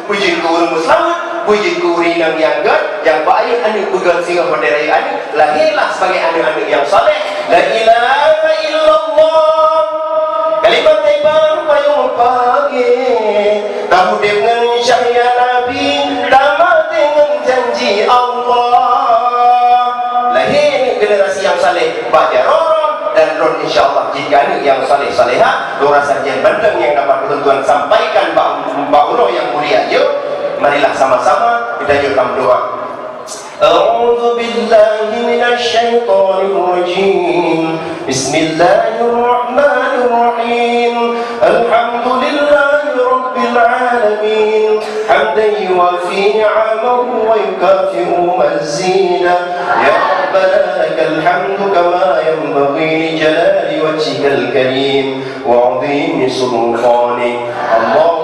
Speaker 1: puji ke orang Muslim puji ke orang yang gad yang baik anak pegang singa pada raya anak lahirlah sebagai anak-anak yang saleh la ilaha illallah kalimat taibah payung pagi tahu dengan syariat Nabi tamat dengan janji Allah lahir generasi yang saleh baca Ron dan Ron insyaAllah jika ini yang saleh-salehah Dora Sarjan Bandeng yang dapat ketentuan sampaikan Mbak Uno yang mulia yuk marilah sama-sama kita jurkan berdoa A'udzu billahi minasy syaithanir rajim Bismillahirrahmanirrahim Alhamdulillahi rabbil alamin حمدا يوافي نعمه ويكافئ مزيدا يا ربنا لك الحمد كما ينبغي لجلال وجهك الكريم وعظيم سلطانك. الله